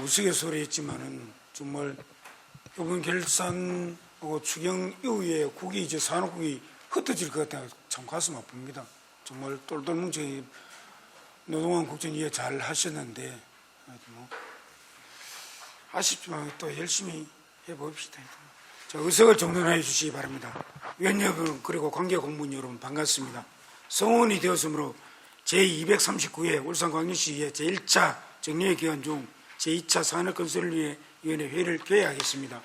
우스갯소리 했지만은 정말 이번 결산하고 추경 이후에 국이 이제 산업국이 흩어질 것 같아요. 참 가슴 아픕니다. 정말 똘똘 뭉쳐 노동안 국정 이해 잘 하셨는데 뭐 아쉽지만 또 열심히 해봅시다. 자, 의석을 정돈해 주시기 바랍니다. 위원 여러분 그리고 관계 공무원 여러분 반갑습니다. 성원이 되었으므로 제239회 울산광역시의회 제1차 정례 기간 중 제2차 산업건설을 위해 위원회 회의를 개회하겠습니다.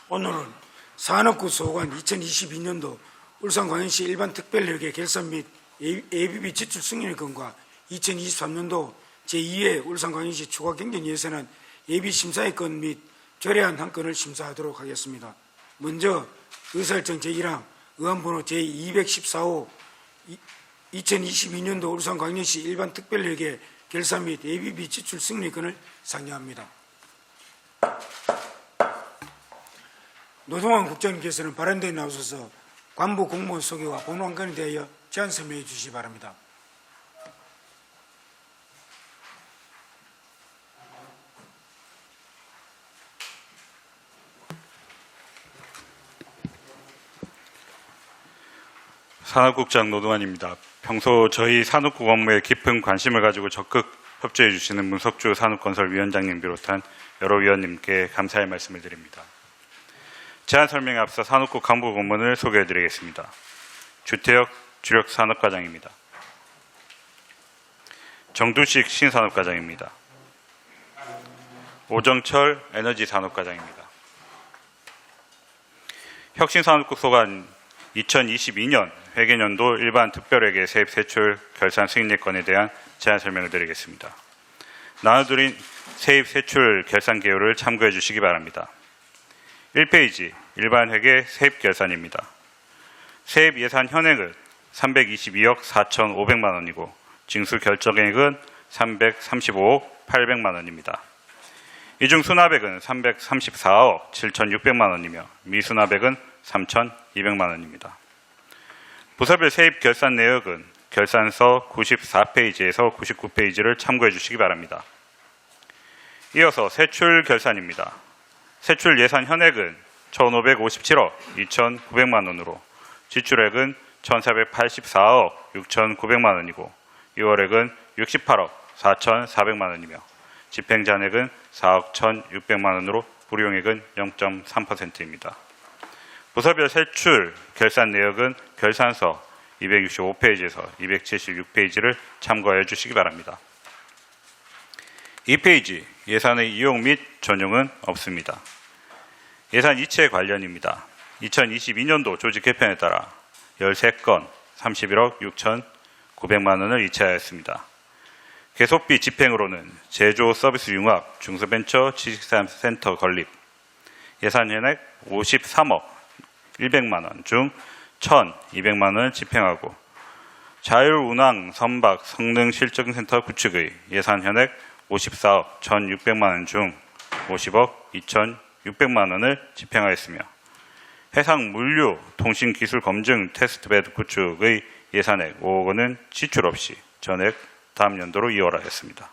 오늘은 산업구 소관 2022년도 울산광역시 일반특별회계 결산 및 ABB 지출 승인의 건과 2023년도 제2회 울산광역시 추가경정예산안 예비심사의 건 및 조례안 한 건을 심사하도록 하겠습니다. 먼저 의사일정 제1항 의안번호 제214호 2022년도 울산광역시 일반특별회계 결산 및 ABB 지출 승인의 건을 상정합니다. 노동환 국장님께서는 발언대에 나오셔서 관부 공무원 소개와 본안건에 대하여 제안 설명해 주시기 바랍니다. 산업국장 노동환입니다. 평소 저희 산업국 업무에 깊은 관심을 가지고 적극 협조해 주시는 문석주 산업건설위원장님 비롯한 여러 위원님께 감사의 말씀을 드립니다. 제안 설명에 앞서 산업국 간부 공무원을 소개해 드리겠습니다. 주태혁 주력산업과장입니다. 정두식 신산업과장입니다. 오정철 에너지산업과장입니다. 혁신산업국 소관 2022년 회계년도 일반 특별회계 세입 세출 결산 승인예건에 대한 제안 설명을 드리겠습니다. 나눠드린 세입 세출 결산 개요를 참고해 주시기 바랍니다. 1페이지 일반 회계 세입 결산입니다. 세입 예산 현액은 322억 4,500만 원이고 징수 결정액은 335억 800만 원입니다. 이 중 수납액은 334억 7,600만 원이며 미수납액은 3,200만 원입니다. 부서별 세입 결산 내역은 결산서 94페이지에서 99페이지를 참고해 주시기 바랍니다. 이어서 세출 결산입니다. 세출 예산 현액은 1,557억 2,900만 원으로 지출액은 1,484억 6,900만 원이고 이월액은 68억 4,400만 원이며 집행잔액은 4억 1,600만 원으로 불용액은 0.3%입니다. 부서별 세출 결산 내역은 결산서 265페이지에서 276페이지를 참고해 주시기 바랍니다. 2페이지 예산의 이용 및 전용은 없습니다. 예산 이체 관련입니다. 2022년도 조직 개편에 따라 13건 31억 6,900만 원을 이체하였습니다. 계속비 집행으로는 제조 서비스 융합 중소벤처 지식센터 건립 예산 현액 53억 100만 원 중 1,200만 원을 집행하고 자율운항 선박 성능실증센터 구축의 예산 현액 54억 1,600만 원 중 50억 2,600만 원을 집행하였으며 해상 물류 통신기술 검증 테스트베드 구축의 예산액 5억 원은 지출 없이 전액 다음 연도로 이월하였습니다.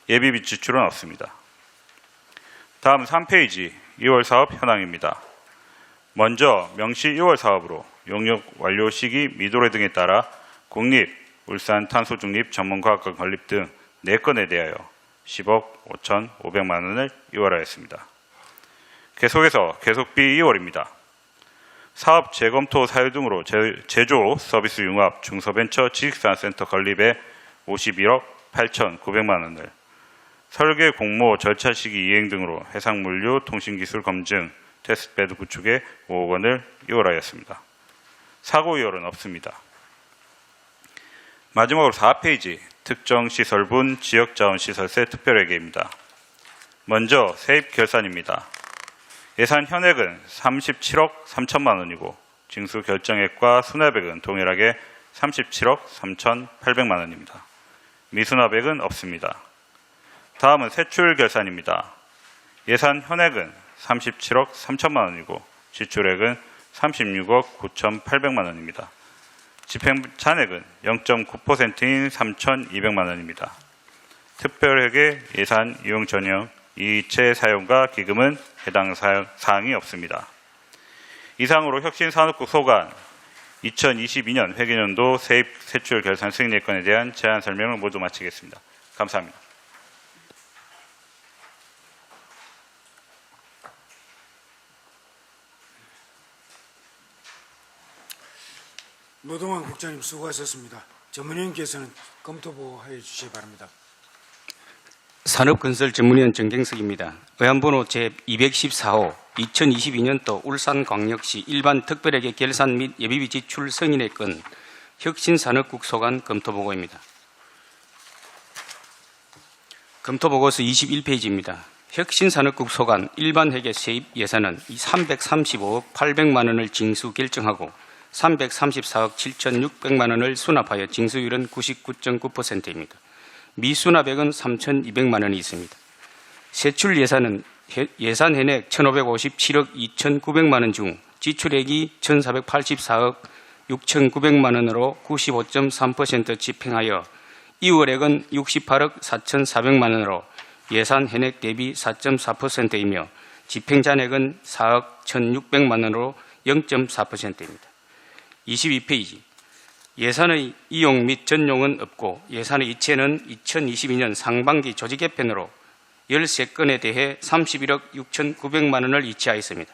예비비 지출은 없습니다. 다음 3페이지 2월 사업 현황입니다. 먼저 명시 2월 사업으로 용역 완료 시기 미도래 등에 따라 국립, 울산 탄소중립 전문과학관 건립 등 4건에 대하여 10억 5,500만 원을 이월하였습니다. 계속해서 계속비 2월입니다. 사업 재검토 사유 등으로 제조 서비스 융합 중소벤처 지식산센터 건립에 51억 8,900만 원을 설계 공모 절차 시기 이행 등으로 해상물류 통신기술 검증 테스트베드 구축에 5억 원을 이월하였습니다. 사고 이월은 없습니다. 마지막으로 4페이지 특정시설분 지역자원시설세 특별회계입니다. 먼저 세입 결산입니다. 예산 현액은 37억 3천만 원이고 징수 결정액과 수납액은 동일하게 37억 3,800만 원입니다. 미수납액은 없습니다. 다음은 세출 결산입니다. 예산 현액은 37억 3천만 원이고 지출액은 36억 9,800만 원입니다. 집행 잔액은 0.9%인 3,200만 원입니다. 특별회계 예산 이용 전형 이체 사용과 기금은 해당 사항이 없습니다. 이상으로 혁신산업국 소관 2022년 회계연도 세입 세출 결산 승인 예건에 대한 제안 설명을 모두 마치겠습니다. 감사합니다. 노동환 국장님 수고하셨습니다. 전문위원께서는 검토보고해 주시기 바랍니다. 산업건설전문위원 정경석입니다. 의안번호 제214호 2022년도 울산광역시 일반 특별회계 결산 및 예비비 지출 승인의 건 혁신산업국 소관 검토보고입니다. 검토보고서 21페이지입니다. 혁신산업국 소관 일반회계 세입 예산은 335억 800만 원을 징수 결정하고 334억 7,600만 원을 수납하여 징수율은 99.9%입니다. 미수납액은 3,200만 원이 있습니다. 세출 예산은 예산 현액 1,557억 2,900만 원 중 지출액이 1,484억 6,900만 원으로 95.3% 집행하여 이월액은 68억 4,400만 원으로 예산 현액 대비 4.4%이며 집행잔액은 4억 1,600만 원으로 0.4%입니다. 22페이지 예산의 이용 및 전용은 없고 예산의 이체는 2022년 상반기 조직 개편으로 13건에 대해 31억 6,900만 원을 이체하였습니다.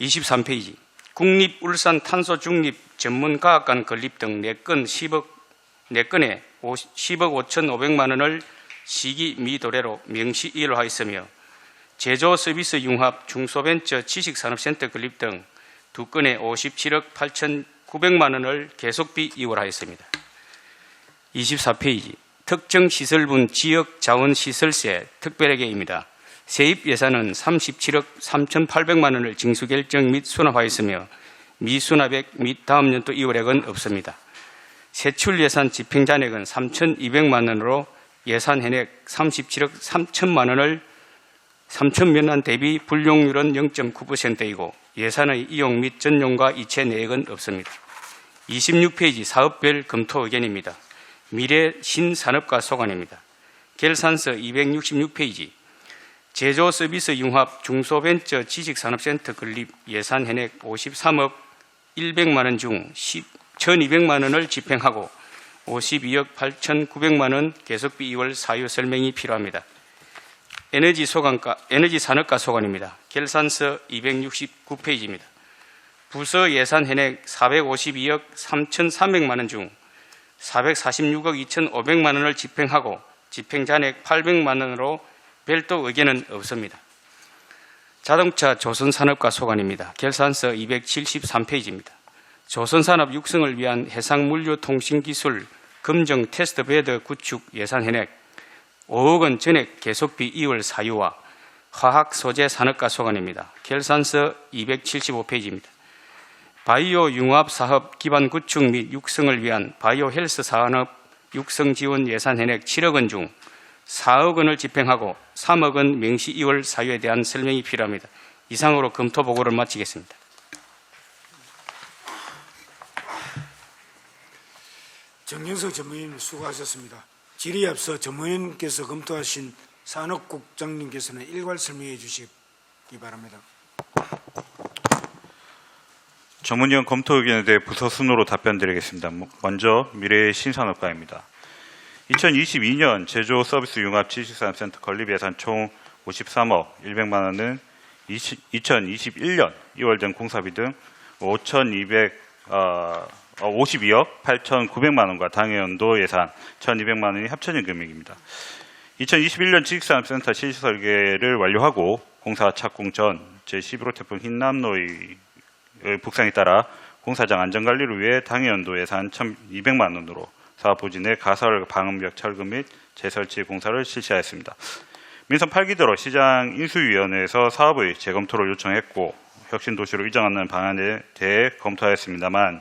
23페이지 국립울산 탄소 중립 전문과학관 건립 등 4건에 10억 5,500만 원을 시기 미도래로 명시 이율하였으며 제조 서비스 융합 중소벤처 지식산업센터 건립 등 2건에 57억 8,900만 원을 계속비 이월하였습니다. 24페이지 특정 시설분 지역 자원시설세 특별회계입니다. 세입 예산은 37억 3,800만 원을 징수 결정 및 수납하였으며 미수납액 및 다음 연도 이월액은 없습니다. 세출 예산 집행 잔액은 3,200만 원으로 예산 현액 37억 3천만 원을 3,000만 원 대비 불용률은 0.9%이고 예산의 이용 및 전용과 이체 내역은 없습니다. 26페이지 사업별 검토 의견입니다. 미래 신산업과 소관입니다. 결산서 266페이지 제조 서비스 융합 중소벤처 지식산업센터 건립 예산 현액 53억 100만 원 중 1,200만 원을 집행하고 52억 8,900만 원 계속비 2월 사유 설명이 필요합니다. 에너지 산업과 소관입니다. 결산서 269페이지입니다. 부서 예산 현액 452억 3,300만 원 중 446억 2,500만 원을 집행하고 집행잔액 800만 원으로 별도 의견은 없습니다. 자동차 조선산업과 소관입니다. 결산서 273페이지입니다. 조선산업 육성을 위한 해상물류통신기술 검정 테스트베드 구축 예산 현액 5억 원 전액 계속비 2월 사유와 화학소재 산업과 소관입니다. 결산서 275페이지입니다. 바이오 융합 사업 기반 구축 및 육성을 위한 바이오 헬스 산업 육성 지원 예산 현액 7억 원 중 4억 원을 집행하고 3억 원 명시 2월 사유에 대한 설명이 필요합니다. 이상으로 검토 보고를 마치겠습니다. 정경석 전문위원 수고하셨습니다. 질의에 앞서 전문위원께서 검토하신 산업국장님께서는 일괄 설명해 주시기 바랍니다. 전문위원 검토 의견에 대해 부서 순으로 답변드리겠습니다. 먼저 미래의 신산업과입니다. 2022년 제조 서비스 융합 지식산업센터 건립 예산 총 53억 100만 원은 2021년 2월 된 공사비 등 52억 8,900만 원과 당해연도 예산 1,200만 원이 합쳐진 금액입니다. 2021년 지식산업센터 실시 설계를 완료하고 공사 착공 전 제11호 태풍 흰남노의 북상에 따라 공사장 안전관리를 위해 당해연도 예산 1,200만 원으로 사업 부진의 가설 방음벽 철거 및 재설치 공사를 실시하였습니다. 민선 8기대로 시장 인수위원회에서 사업의 재검토를 요청했고 혁신도시로 이전하는 방안에 대해 검토하였습니다만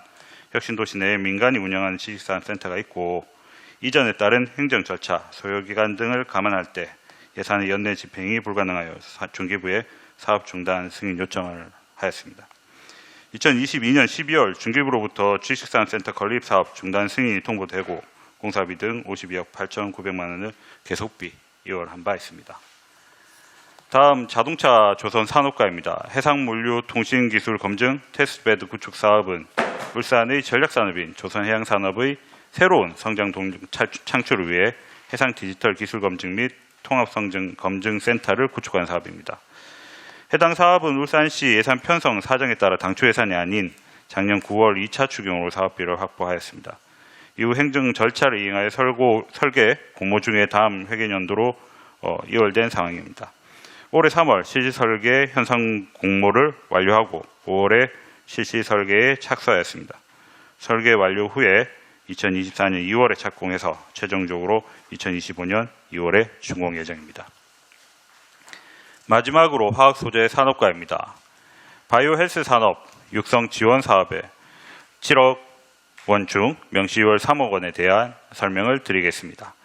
혁신도시 내에 민간이 운영하는 지식산업센터가 있고 이전에 따른 행정 절차, 소요기간 등을 감안할 때 예산의 연내 집행이 불가능하여 중기부에 사업 중단 승인 요청을 하였습니다. 2022년 12월 중기부로부터 지식산업센터 건립 사업 중단 승인이 통보되고 공사비 등 52억 8,900만 원을 계속비 이월한 바 있습니다. 다음 자동차 조선 산업가입니다. 해상물류 통신기술 검증 테스트베드 구축 사업은 울산의 전략산업인 조선해양산업의 새로운 성장 창출을 위해 해상 디지털 기술 검증 및 통합 성장 검증센터를 구축한 사업입니다. 해당 사업은 울산시 예산 편성 사정에 따라 당초 예산이 아닌 작년 9월 2차 추경으로 사업비를 확보하였습니다. 이후 행정 절차를 이행하여 설계 공모 중에 다음 회계연도로 이월된 상황입니다. 올해 3월 실시 설계 현상 공모를 완료하고 5월에 실시 설계에 착수하였습니다. 설계 완료 후에 2024년 2월에 착공해서 최종적으로 2025년 2월에 준공 예정입니다. 마지막으로 화학 소재 산업가입니다. 바이오 헬스 산업 육성 지원 사업에 7억 원 중 명시 2월 3억 원에 대한 설명을 드리겠습니다.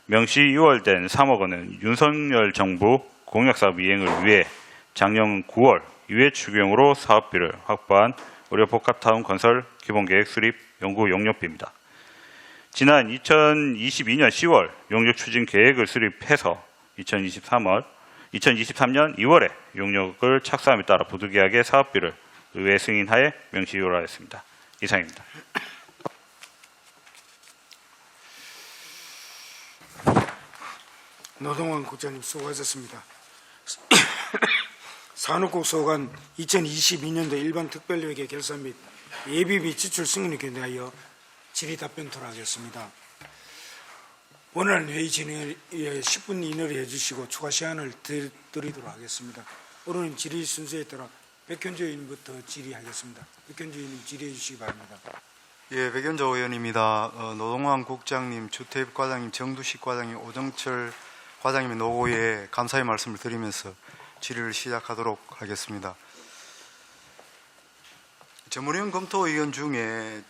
명시 2월된 3억 원은 윤석열 정부 공약사업 이행을 위해 작년 9월 2회 추경으로 사업비를 확보한 의료복합타운 건설 기본계획 수립 연구 용역비입니다. 지난 2022년 10월 용역 추진 계획을 수립해서 2023년 2월에 용역을 착수함에 따라 부득이하게 사업비를 의회 승인하에 명시 이월하였습니다. 이상입니다. 노동환 국장님 수고하셨습니다. 산업국 소관 2022년도 일반 특별회계 결산 및 예비비 지출 승인에 대하여 질의 답변 토로하겠습니다. 원활한 회의 진행에 10분 이내로 해주시고 추가 시간을 드리도록 하겠습니다. 오늘 질의 순서에 따라 백현주 의원부터 질의하겠습니다. 백현주 의원님 질의해 주시기 바랍니다. 예, 백현조 의원입니다. 노동환 국장님, 주태입 과장님, 정두식 과장님, 오정철 과장님의 노고에 감사의 말씀을 드리면서 질의를 시작하도록 하겠습니다. 전문위원 검토 의견 중에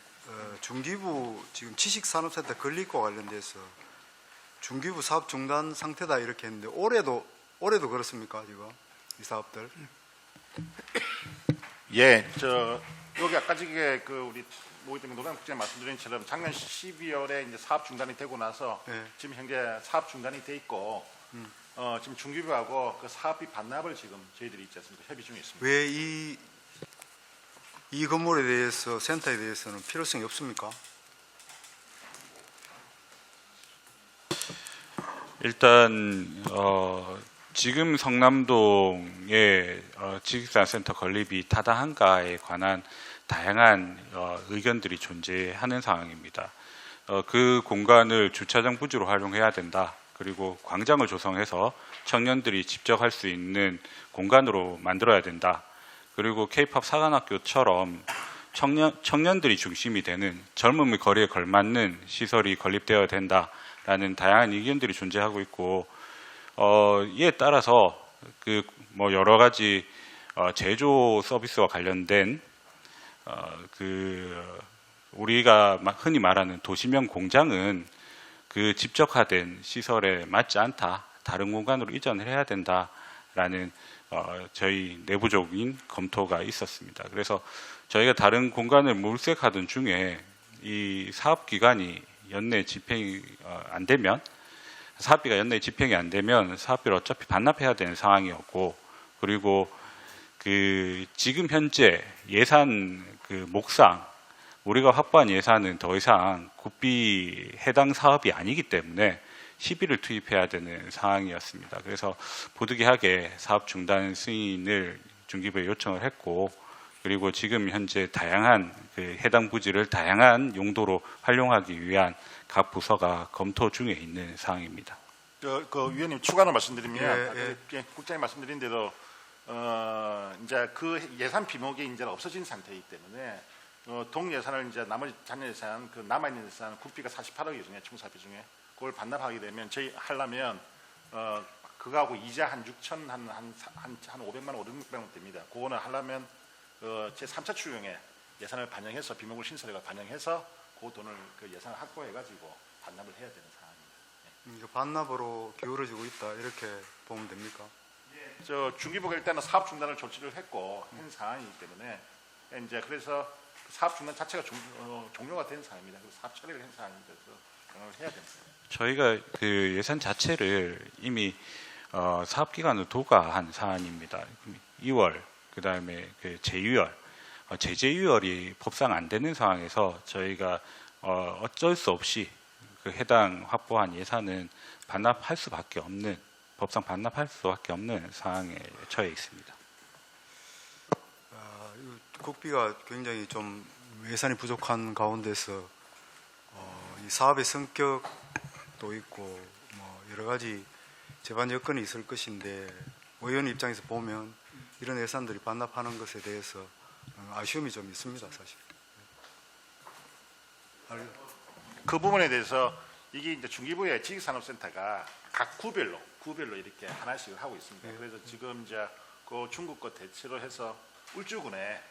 중기부 지금 지식산업센터 건립과 관련돼서 중기부 사업 중단 상태다 이렇게 했는데 올해도 그렇습니까 지금 이 사업들? 예, 여기 아까 저게 우리 노동환 국장님 말씀드린 것처럼 작년 12월에 이제 사업 중단이 되고 나서 네. 지금 현재 사업 중단이 돼 있고 지금 중기부하고 그 사업비 반납을 지금 저희들이 있지 않습니까? 협의 중에 있습니다. 왜 이 건물에 대해서 센터에 대해서는 필요성이 없습니까? 일단 지금 성남동의 지식산센터 건립이 타당한가에 관한 다양한 의견들이 존재하는 상황입니다. 그 공간을 주차장 부지로 활용해야 된다. 그리고 광장을 조성해서 청년들이 직접 할 수 있는 공간으로 만들어야 된다. 그리고 K-팝 사관학교처럼 청년들이 중심이 되는 젊음의 거리에 걸맞는 시설이 건립되어야 된다라는 다양한 의견들이 존재하고 있고 이에 따라서 여러 가지 제조 서비스와 관련된 우리가 흔히 말하는 도시명 공장은 그 집적화된 시설에 맞지 않다. 다른 공간으로 이전을 해야 된다라는 저희 내부적인 검토가 있었습니다. 그래서 저희가 다른 공간을 물색하던 중에 이 사업 기간이 연내 집행이 안 되면 사업비가 연내 집행이 안 되면 사업비를 어차피 반납해야 되는 상황이었고 그리고 지금 현재 예산 목상 우리가 확보한 예산은 더 이상 국비 해당 사업이 아니기 때문에 시비를 투입해야 되는 상황이었습니다. 그래서 부득이하게 사업 중단 승인을 중기부에 요청을 했고 그리고 지금 현재 다양한 해당 부지를 다양한 용도로 활용하기 위한 각 부서가 검토 중에 있는 상황입니다. 위원님 추가로 말씀드리면 예. 국장님 말씀드린 대로 이제 그 예산 비목이 이제 없어진 상태이기 때문에 동 예산을 이제 나머지 잔여 예산 남아 있는 예산 국비가 48억이 중에 총사비 중에 그걸 반납하게 되면 저희 하려면 그거하고 이자 한 6천 한 500만 원, 500만 원 됩니다. 그거는 하려면 제 3차 추경에 예산을 반영해서 비목을 신설해가 반영해서 그 돈을 예산을 확보해가지고 반납을 해야 되는 상황입니다. 반납으로 기울어지고 있다 이렇게 보면 됩니까? 중기부가 일단은 사업 중단을 조치를 했고 한 상황이기 때문에 이제 그래서 사업 중단 자체가 종료가 된 상황입니다. 그래서 사업 처리를 한 상황입니다. 그래서 해야 됩니다. 저희가 그 예산 자체를 이미 사업 기간을 도과한 사안입니다. 2월, 그 다음에 그 제휴월, 제재유월이 법상 안 되는 상황에서 저희가 어쩔 수 없이 그 해당 확보한 예산은 반납할 수밖에 없는, 법상 반납할 수밖에 없는 상황에 처해 있습니다. 국비가 굉장히 좀 예산이 부족한 가운데서 이 사업의 성격도 있고 뭐 여러 가지 재반 여건이 있을 것인데 의원 입장에서 보면 이런 예산들이 반납하는 것에 대해서 아쉬움이 좀 있습니다, 사실. 그 부분에 대해서 이게 이제 중기부의 지식산업센터가 각 구별로 이렇게 하나씩 하고 있습니다. 그래서 지금 이제 그 중국과 대치를 해서 울주군에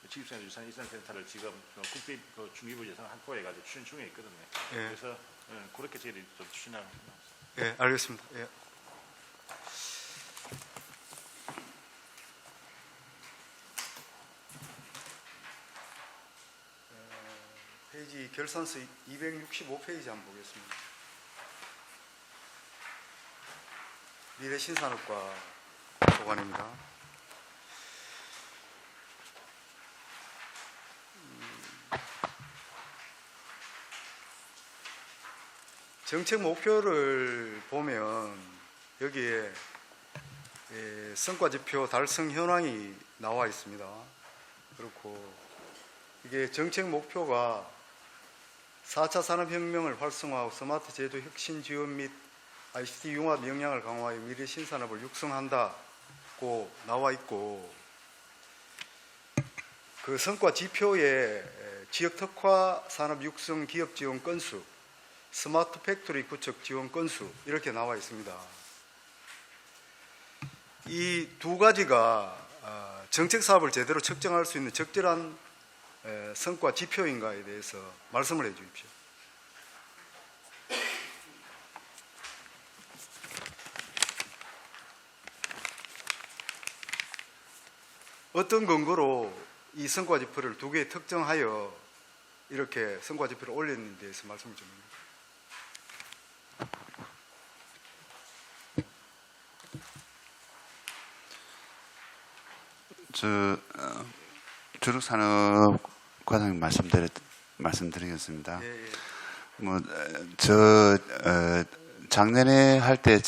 지식산업 유산센터를 지금 국비 그 중기부 예산 확보해가지고 추진 중에 있거든요. 그래서 그렇게 저희들이 좀 추진하고 있습니다. 예, 알겠습니다. 예. 페이지 결산서 265페이지 한번 보겠습니다. 미래신산업과 소관입니다. 정책 목표를 보면 여기에 성과지표 달성 현황이 나와 있습니다. 그렇고 이게 정책 목표가 4차 산업혁명을 활성화하고 스마트 제도 혁신 지원 및 ICT 융합 역량을 강화하여 미래 신산업을 육성한다고 나와 있고, 그 성과 지표에 지역 특화 산업 육성 기업 지원 건수, 스마트 팩토리 구축 지원 건수 이렇게 나와 있습니다. 이 두 가지가 정책 사업을 제대로 측정할 수 있는 적절한 성과 지표인가에 대해서 말씀을 해 주십시오. 어떤 근거로 이 성과 지표를 두 개 특정하여 이렇게 성과 지표를 올렸는지에 대해서 말씀을 좀 해주십시오. 주력산업과장 말씀드리겠습니다. 예, 예. 작년에 할 때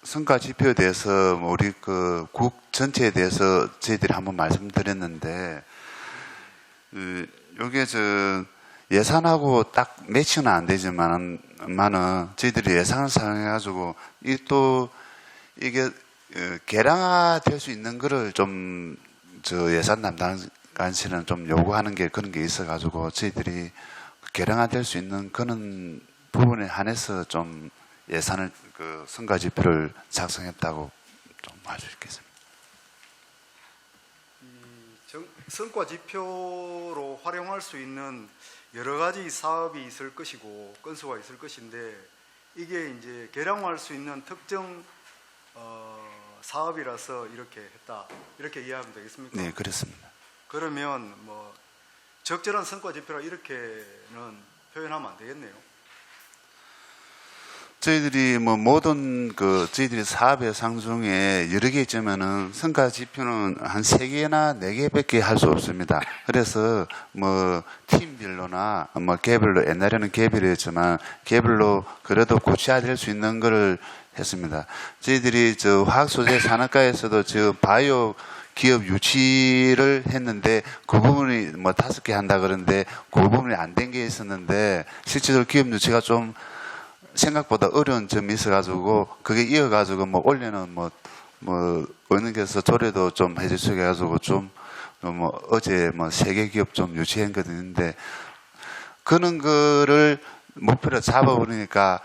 성과 지표에 대해서 우리 그 국 전체에 대해서 저희들이 한번 말씀드렸는데, 요게 예산하고 딱 매치는 안 되지만은 저희들이 예산을 사용해가지고 이게 개량화될 수 있는 거를 좀 예산 담당관실은 좀 요구하는 게 그런 게 있어가지고 저희들이 개량화될 수 있는 그런 부분에 한해서 좀 예산을 그 성과지표를 작성했다고 좀 할 수 있겠습니다. 성과지표로 활용할 수 있는 여러 가지 사업이 있을 것이고 건수가 있을 것인데, 이게 이제 개량화할 수 있는 특정 사업이라서 이렇게 했다, 이렇게 이해하면 되겠습니까? 네, 그렇습니다. 그러면 뭐 적절한 성과 지표라 이렇게는 표현하면 안 되겠네요. 저희들이 모든 저희들이 사업의 상 중에 여러 개 있지만은 성과 지표는 한 3개나 4개밖에 할 수 없습니다. 그래서 팀별로나 개별로, 옛날에는 개별이었지만 개별로 그래도 구체화될 수 있는 거를 했습니다. 저희들이 화학 소재 산업과에서도 바이오 기업 유치를 했는데 그 부분이 5개 한다 그러는데 그 부분이 안 된 게 있었는데, 실제로 기업 유치가 좀 생각보다 어려운 점이 있어가지고 그게 이어가지고 올해는 의원님께서 조례도 좀 해주셔가지고 어제 3개 기업 좀 유치한 것도 있는데, 그런 거를 목표로 잡아버리니까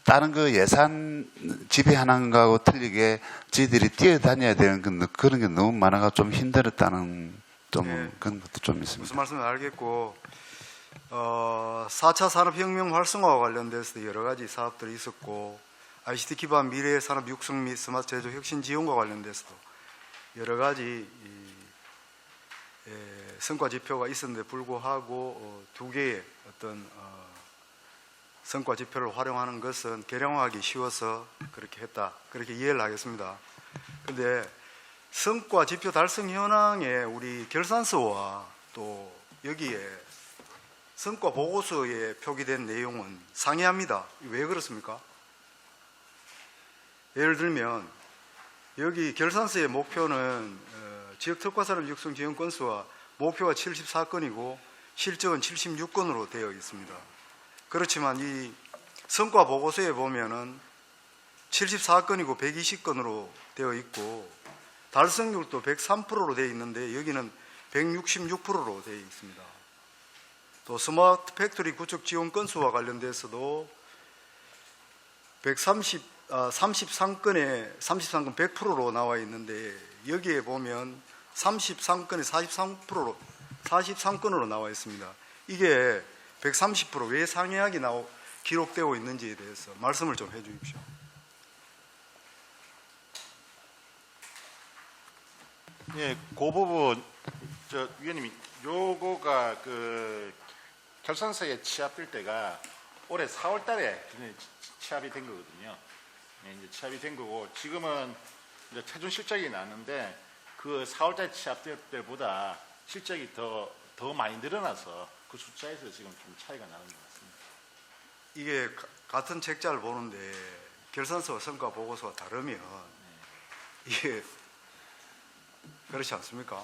다른 거 예산 지배하는 거하고 틀리게 저희들이 뛰어다녀야 되는 그런 게 너무 많아가 좀 힘들었다는 네. 그런 것도 좀 있습니다. 무슨 말씀인지 알겠고, 4차 산업혁명 활성화와 관련돼서 여러 가지 사업들이 있었고, ICT 기반 미래 산업 육성 및 스마트 제조 혁신 지원과 관련돼서도 여러 가지 성과 지표가 있었는데 불구하고 두 개의 어떤 성과 지표를 활용하는 것은 계량화하기 쉬워서 그렇게 했다. 그렇게 이해를 하겠습니다. 근데 성과 지표 달성 현황에 우리 결산서와 또 여기에 성과 보고서에 표기된 내용은 상이합니다. 왜 그렇습니까? 예를 들면 여기 결산서의 목표는 지역 특화산업 육성 지원 건수와 목표가 74건이고 실적은 76건으로 되어 있습니다. 그렇지만 이 성과 보고서에 보면은 74건이고 120건으로 되어 있고 달성률도 103%로 되어 있는데 여기는 166%로 되어 있습니다. 또 스마트 팩토리 구축 지원 건수와 관련돼서도 33건에 100%로 나와 있는데 여기에 보면 33건에 43건으로 나와 있습니다. 이게 130% 왜 상회하게 기록되고 있는지에 대해서 말씀을 좀 해 주십시오. 예, 그 부분 위원님이 요거가 그 결산서에 취합될 때가 올해 4월달에 취합이 된 거거든요. 예, 이제 취합이 된 거고 지금은 이제 최종 실적이 나는데 그 4월달 취합될 때보다 실적이 더 많이 늘어나서 그 숫자에서 지금 좀 차이가 나는 것 같습니다. 이게 같은 책자를 보는데 결산서와 성과 보고서가 다르면 이게 그렇지 않습니까?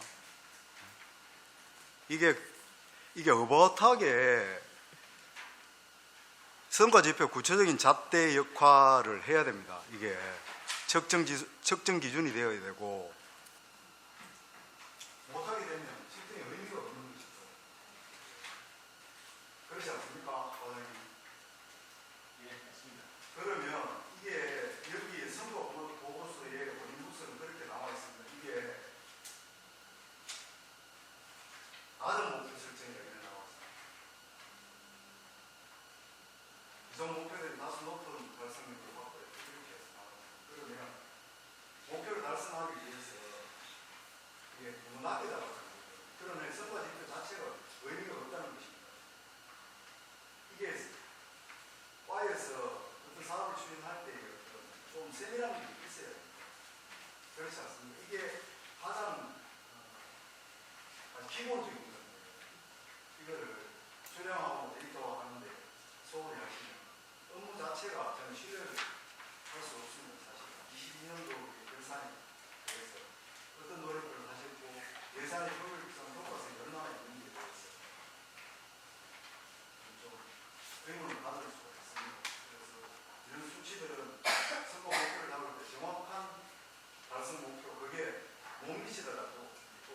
이게 어버하게 성과 지표 구체적인 잣대 역할을 해야 됩니다. 이게 측정 기준이 되어야 되고 못하게 되면 실증에 의미가 없는 것이죠. 그렇지 않습니까? 예, 맞습니다. 그러면 이게 여기 선거 보고서에 원인부서는 그렇게 나와 있습니다. 이게 낮은 목표 설정이라고 이렇게 나와 있습니다. 기존 목표들이 다소 높은 달성률을 확보해 이렇게 나와 있습니다. 그러면 목표를 달성하기 위해서 이게 너무 낮게 잡았습니다. 그러면 선거 지표 자체가 의미가 없다는 것입니다. 이게 과에서 어떤 사업을 추진할 때 좀 세밀한 게 있어야 됩니다. 그렇지 않습니까? 이게 가장 기본적인 거거든요. 이거를 수령하고 데이터화 하는데 소홀히 하시면 업무 자체가 저는 신뢰를 할 수 없습니다. 사실 22년도 결산에 대해서 어떤 노력을 하셨고 예산의 효율성, 효과성이 얼마나 있는지에 대해서 좀 의문을 받을 수가 있습니다. 그래서 이런 수치들은 선거 목표를 잡을 때 정확한 달성 목표 그게 못 미치더라도 또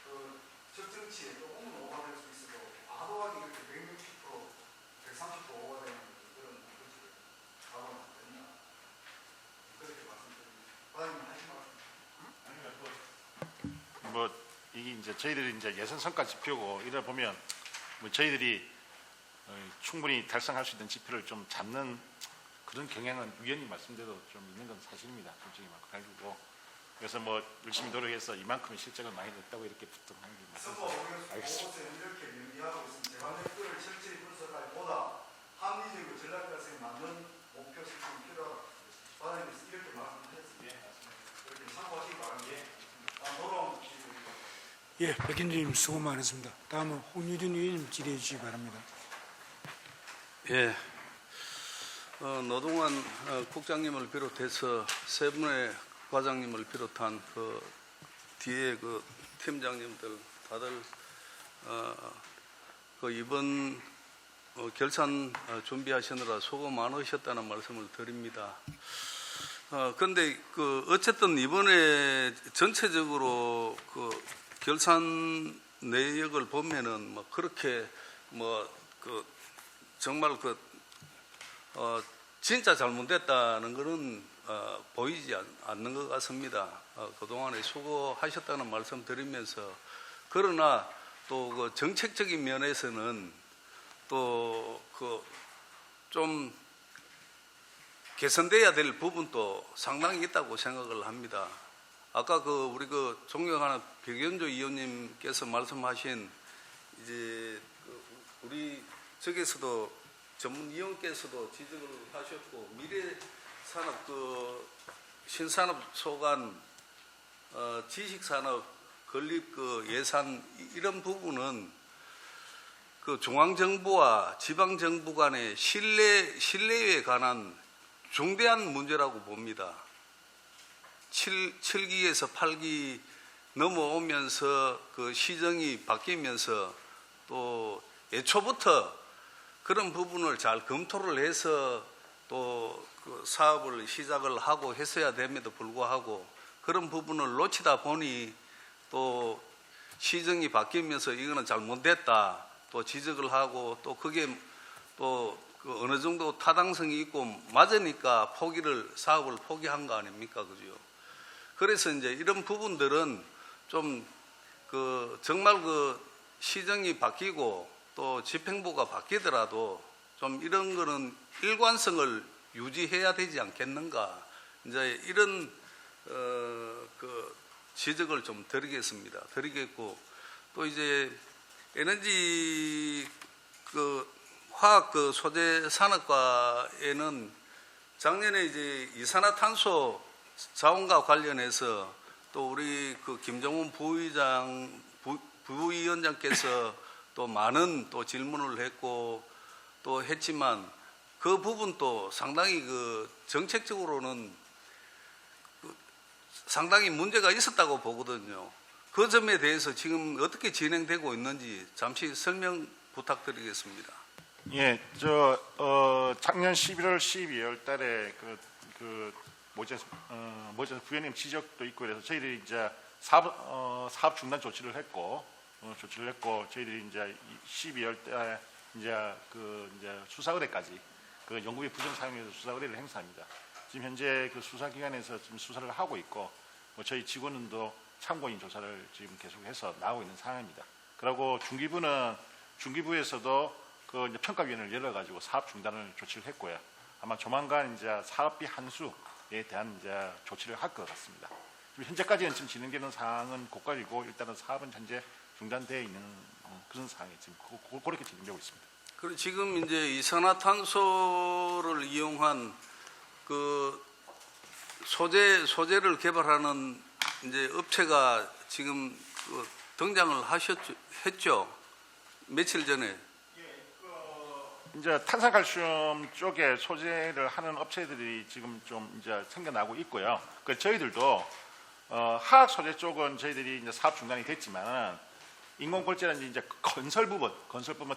그 측정치에 조금은 오버될 수 있어도 과도하게 이렇게 160%, 130% 오버되는 그런 것들을 가로는 안 된다. 그렇게 말씀드립니다. 과장님 하신 말씀. 뭐 이게 이제 저희들이 이제 예산 성과 지표고 이래 보면 뭐 저희들이 충분히 달성할 수 있는 지표를 좀 잡는 그런 경향은 위원님 말씀대로 좀 있는 건 사실입니다. 솔직히 막 가지고 그래서 뭐 열심히 노력해서 이만큼의 실적을 많이 냈다고 이렇게 부탁하는 게 선거 보고서는 이렇게 명기하고 있습니다. 재관적들을 철저히 분석하기보다 합리적이고 전략 달성에 맞는 목표 설정이 필요하다. 과장님 이렇게 말씀하셨습니다. 예, 맞습니다. 그렇게 참고하시기 바랍니다. 다음 돌아온 예, 백현주님 수고 많으셨습니다. 다음은 홍유진 위원님 질의해 주시기 바랍니다. 예, 노동환 국장님을 비롯해서 세 분의 과장님을 비롯한 그 뒤에 그 팀장님들 다들 그 이번 결산 준비하시느라 수고 많으셨다는 말씀을 드립니다. 그런데 그 어쨌든 이번에 전체적으로 그 결산 내역을 보면은 뭐 그렇게 뭐 그 정말 그 진짜 잘못됐다는 것은 보이지 않는 것 같습니다. 그동안에 수고하셨다는 말씀 드리면서 그러나 또 그 정책적인 면에서는 또 그 좀 개선돼야 될 부분도 상당히 있다고 생각을 합니다. 아까 그 우리 그 존경하는 백연조 의원님께서 말씀하신 이제 그 우리 저기서도 전문위원께서도 지적을 하셨고 미래산업 그 신산업 소관 지식산업 건립 그 예산 이런 부분은 그 중앙정부와 지방정부 간의 신뢰에 관한 중대한 문제라고 봅니다. 7기에서 8기 넘어오면서 그 시정이 바뀌면서 또 애초부터 그런 부분을 잘 검토를 해서 또 그 사업을 시작을 하고 했어야 됨에도 불구하고 그런 부분을 놓치다 보니 또 시정이 바뀌면서 이거는 잘못됐다 또 지적을 하고 또 그게 또 그 어느 정도 타당성이 있고 맞으니까 사업을 포기한 거 아닙니까, 그죠? 그래서 이제 이런 부분들은 좀 그 정말 그 시정이 바뀌고 또 집행부가 바뀌더라도 좀 이런 거는 일관성을 유지해야 되지 않겠는가, 이제 이런 그 지적을 좀 드리겠고 또 이제 에너지 그 화학 그 소재 산업과에는 작년에 이제 이산화탄소 자원과 관련해서 또 우리 그 김정훈 부위원장께서 또 많은 또 질문을 했고 또 했지만 그 부분도 상당히 그 정책적으로는 상당히 문제가 있었다고 보거든요. 그 점에 대해서 지금 어떻게 진행되고 있는지 잠시 설명 부탁드리겠습니다. 예, 작년 11월, 12월 달에 모전 부위원님 지적도 있고 그래서 저희들이 이제 사업 중단 조치를 했고 저희들이 이제 12월 달에 이제 수사 의뢰까지 그 연구비 부정 사용에서 수사 의뢰를 행사합니다. 지금 현재 그 수사 기관에서 지금 수사를 하고 있고 저희 직원들도 참고인 조사를 지금 계속해서 나오고 있는 상황입니다. 그리고 중기부에서도 그 이제 평가위원회를 열어가지고 사업 중단을 조치를 했고요. 아마 조만간 이제 사업비 환수에 대한 이제 조치를 할 것 같습니다. 지금 현재까지는 지금 진행되는 사항은 고가이고 일단은 사업은 현재 중단되어 있는 그런 상황이 지금 그렇게 진행되고 있습니다. 그리고 지금 이제 이산화탄소를 이용한 그 소재를 개발하는 이제 업체가 지금 그 등장을 했죠. 며칠 전에. 이제 탄산칼슘 쪽에 소재를 하는 업체들이 지금 좀 이제 생겨나고 있고요. 그 저희들도 화학 소재 쪽은 저희들이 이제 사업 중단이 됐지만 인공골재라든지 이제 건설 부분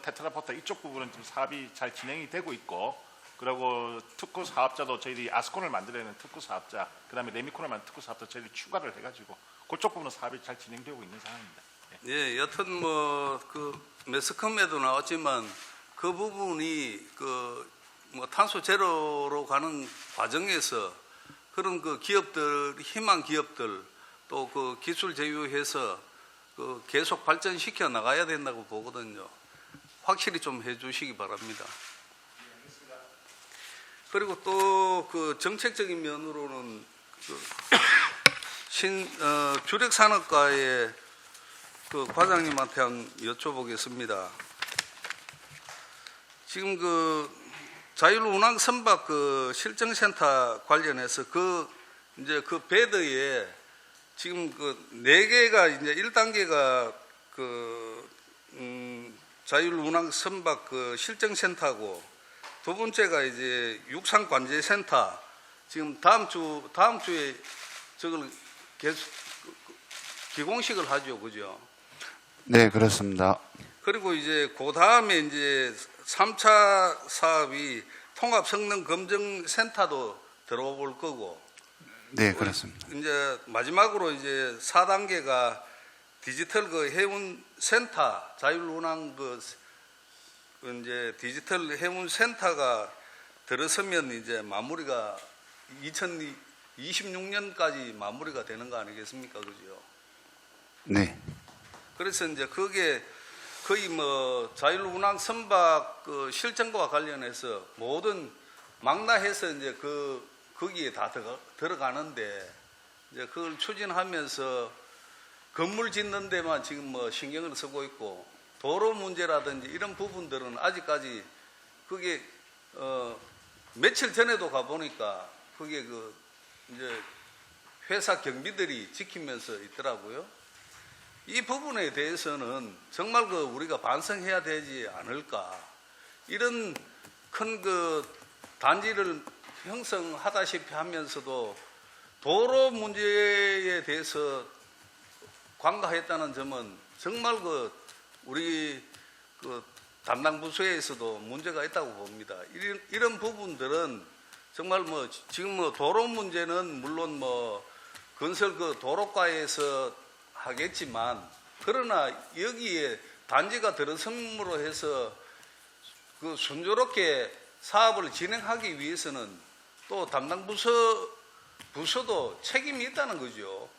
테트라포타 이쪽 부분은 지금 사업이 잘 진행이 되고 있고, 그리고 특구 사업자도 저희들이 아스콘을 만들어내는 특구 사업자, 그다음에 레미콘을 만드는 특구 사업자 저희들이 추가를 해가지고 그쪽 부분은 사업이 잘 진행되고 있는 상황입니다. 예, 여튼 뭐 그 매스컴에도 나왔지만 그 부분이 그 뭐 탄소 제로로 가는 과정에서 그런 그 기업들, 희망 기업들 또 그 기술 제휴해서 그 계속 발전시켜 나가야 된다고 보거든요. 확실히 좀 해주시기 바랍니다. 그리고 또 그 정책적인 면으로는 그 주력산업과의 그 과장님한테 한번 여쭤보겠습니다. 지금 그 자율운항 선박 그 실정센터 관련해서 이제 그 배드에 지금 그 4개가 이제 1단계가 그 자율운항 선박 그 실정센터고, 두 번째가 이제 육상관제센터, 지금 다음 주에 저걸 계속 기공식을 하죠, 그죠? 네, 그렇습니다. 그리고 이제 그 다음에 이제 3차 사업이 통합성능검증센터도 들어올 거고, 네, 그렇습니다. 이제 마지막으로 이제 4단계가 디지털 그 해운센터, 자율운항 그 이제 디지털 해운센터가 들어서면 이제 마무리가 2026년까지 마무리가 되는 거 아니겠습니까, 그죠? 네. 그래서 이제 그게 거의 뭐 자율운항 선박 그 실정과 관련해서 모든 망라해서 이제 거기에 다 들어가는데, 이제 그걸 추진하면서 건물 짓는 데만 지금 뭐 신경을 쓰고 있고, 도로 문제라든지 이런 부분들은 아직까지 그게 며칠 전에도 가 보니까 그게 그 이제 회사 경비들이 지키면서 있더라고요. 이 부분에 대해서는 정말 그 우리가 반성해야 되지 않을까. 이런 큰 그 단지를 형성하다시피 하면서도 도로 문제에 대해서 관가했다는 점은 정말 그 우리 그 담당 부서에서도 문제가 있다고 봅니다. 이런 부분들은 정말 뭐 지금 뭐 도로 문제는 물론 뭐 건설 그 도로가에서 하겠지만 그러나 여기에 단지가 들어섬으로 해서 그 순조롭게 사업을 진행하기 위해서는 또 담당 부서도 책임이 있다는 거죠.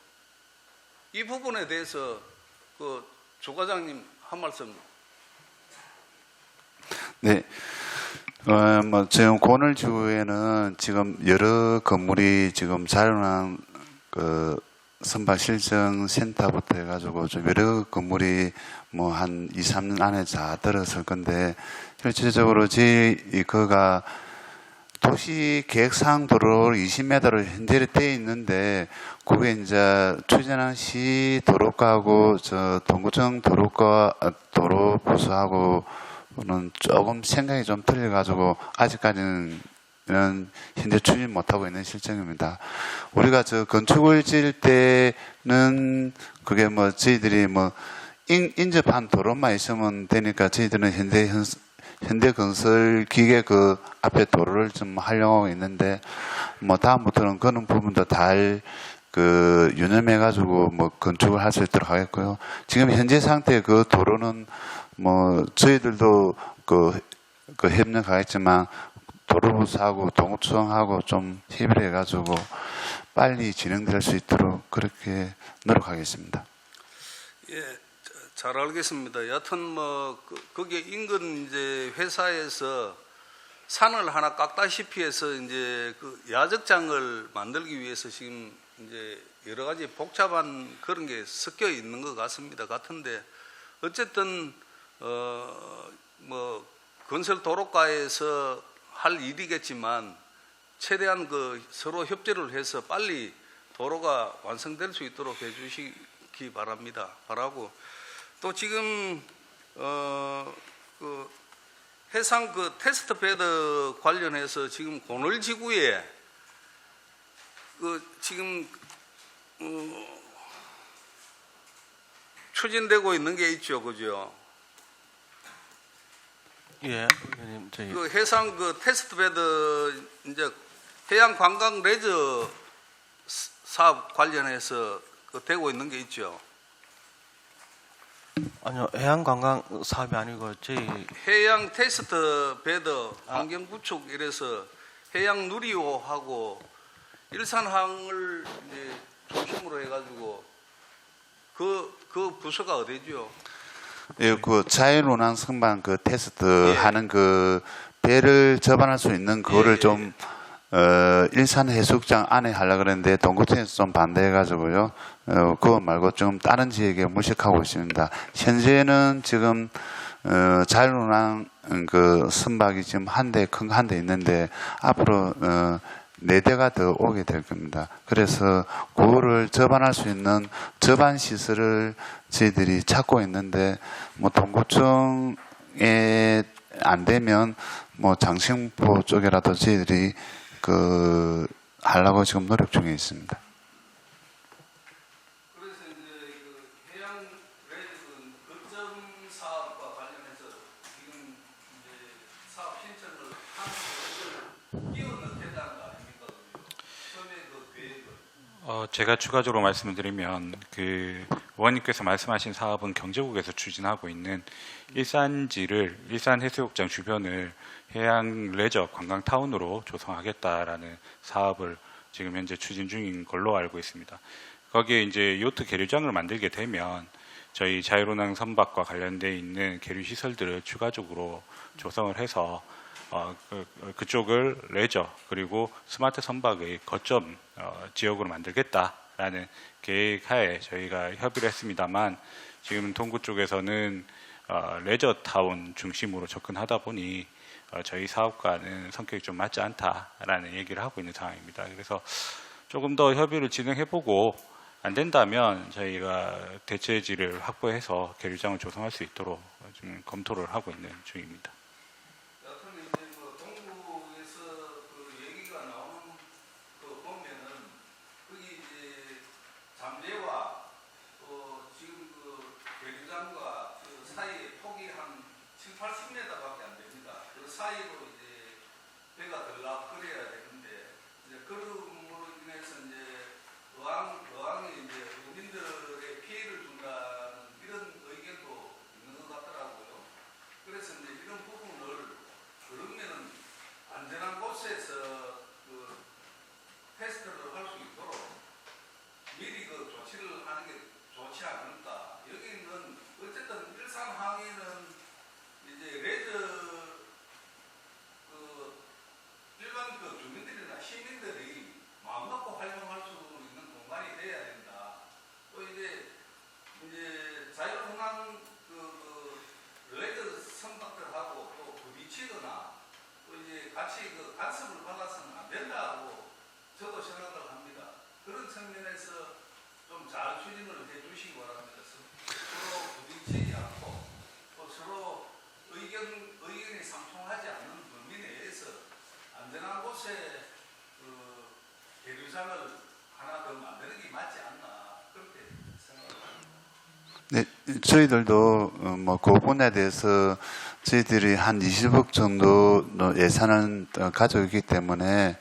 이 부분에 대해서 그 주과장님 한 말씀. 네. 뭐 지금 고늘주에는 지금 여러 건물이 지금 자연환 그 선박 실정 센터부터 해가지고 좀 여러 건물이 뭐 한 2, 3년 안에 다 들어설 건데 실질적으로 그가 도시 계획상 도로 20m로 현재 돼 있는데 그게 이제 추진한 시 도로과하고 저 동구청 도로 부서하고는 조금 생각이 좀 틀려가지고 아직까지는 현재 추진 못하고 있는 실정입니다. 우리가 저 건축을 지을 때는 그게 뭐 저희들이 뭐 인접한 도로만 있으면 되니까 저희들은 현대 건설 기계 그 앞에 도로를 좀 활용하고 있는데 뭐 다음부터는 그런 부분도 그 유념해가지고 뭐 건축을 할 수 있도록 하겠고요. 지금 현재 상태의 그 도로는 뭐 저희들도 그 협력하겠지만 도로부서하고 동구청하고 좀 협의를 해가지고 빨리 진행될 수 있도록 그렇게 노력하겠습니다. 예, 잘 알겠습니다. 여하튼 뭐 거기에 인근 이제 회사에서 산을 하나 깎다시피 해서 이제 그 야적장을 만들기 위해서 지금 이제 여러 가지 복잡한 그런 게 섞여 있는 것 같은데 어쨌든 뭐 건설 도로가에서 할 일이겠지만 최대한 그 서로 협조를 해서 빨리 도로가 완성될 수 있도록 해주시기 바라고 또 지금 그 해상 그 테스트 베드 관련해서 지금 고늘지구에 그 지금 추진되고 있는 게 있죠, 그죠? 예, 의원님 저희 그 해상 그 테스트 베드 이제 해양 관광 레저 사업 관련해서 그 되고 있는 게 있죠. 아니요 해양 관광 사업이 아니고 저희 해양 테스트 베드 환경 구축 이래서 해양 누리호하고 일산항을 이제 중심으로 해가지고 그 부서가 어디죠? 예, 그 자연운항 선박 그 테스트 하는 그 배를 접안할 수 있는 그거를 좀 일산 해수욕장 안에 하려고 그랬는데 동구청에서 좀 반대해가지고요. 그거 말고 좀 다른 지역에 물색하고 있습니다. 현재는 지금 자연운항 그 선박이 지금 큰 한 대 있는데 앞으로 4대가 더 오게 될 겁니다. 그래서 그거를 접안할 수 있는 접안 시설을 저희들이 찾고 있는데 뭐 동구청에 안 되면 뭐 장신포 쪽이라도 저희들이 하려고 지금 노력 중에 있습니다. 그래서 이제 그 해양 레저 거점 사업과 관련해서 지금 이제 사업 신청을 하는 것을 끼워넣겠다는 거 아닙니까? 처음에 그 계획을. 제가 추가적으로 말씀을 드리면 그 의원님께서 말씀하신 사업은 경제국에서 추진하고 있는 일산 해수욕장 주변을 해양 레저 관광 타운으로 조성하겠다라는 사업을 지금 현재 추진 중인 걸로 알고 있습니다. 거기에 이제 요트 계류장을 만들게 되면 저희 자유로낭 선박과 관련되어 있는 계류 시설들을 추가적으로 조성을 해서 그쪽을 레저 그리고 스마트 선박의 거점 지역으로 만들겠다라는 계획하에 저희가 협의를 했습니다만 지금 동구 쪽에서는 레저 타운 중심으로 접근하다 보니 저희 사업과는 성격이 좀 맞지 않다라는 얘기를 하고 있는 상황입니다. 그래서 조금 더 협의를 진행해보고 안 된다면 저희가 대체지를 확보해서 계류장을 조성할 수 있도록 좀 검토를 하고 있는 중입니다. 여튼 이제 그 동구에서 그 얘기가 나오는 그 보면은 거기 이제 잠재와 지금 그 계류장과 그 사이에 폭이 한 7, 80m밖에 안 됩니다. 그 사이로 이제 배가 들락거려야 되는데 이제 그럼으로 인해서 이제 어항에 이제 국민들의 피해를 준다는 이런 의견도 있는 것 같더라고요. 그래서 이제 이런 부분을 그러면은 안전한 곳에서 그 테스트를 할 수 있도록 미리 그 조치를 하는 게 좋지 않을까. 여기는 어쨌든 일산 항에는 이제 레저 그 일반 그 주민들이나 시민들이 마음 놓고 활용할 수 있는 공간이 돼야 된다. 또 이제 자율운항 그 레저 선박들하고 또 부딪히거나 또 이제 같이 그 간섭을 받아서는 안 된다고 저도 생각을 합니다. 그런 측면에서 좀 잘 추진을 해주시기 바랍니다. 서로 부딪히지 않고 또 서로 의견이 상충하지 않는 범위 내에서 안전한 곳에 그 계류장을 하나 더 만드는 게 맞지 않나 그렇게 생각합니다. 네, 저희들도 뭐 그 부분에 대해서 저희들이 한 20억 정도 예산을 가지고 있기 때문에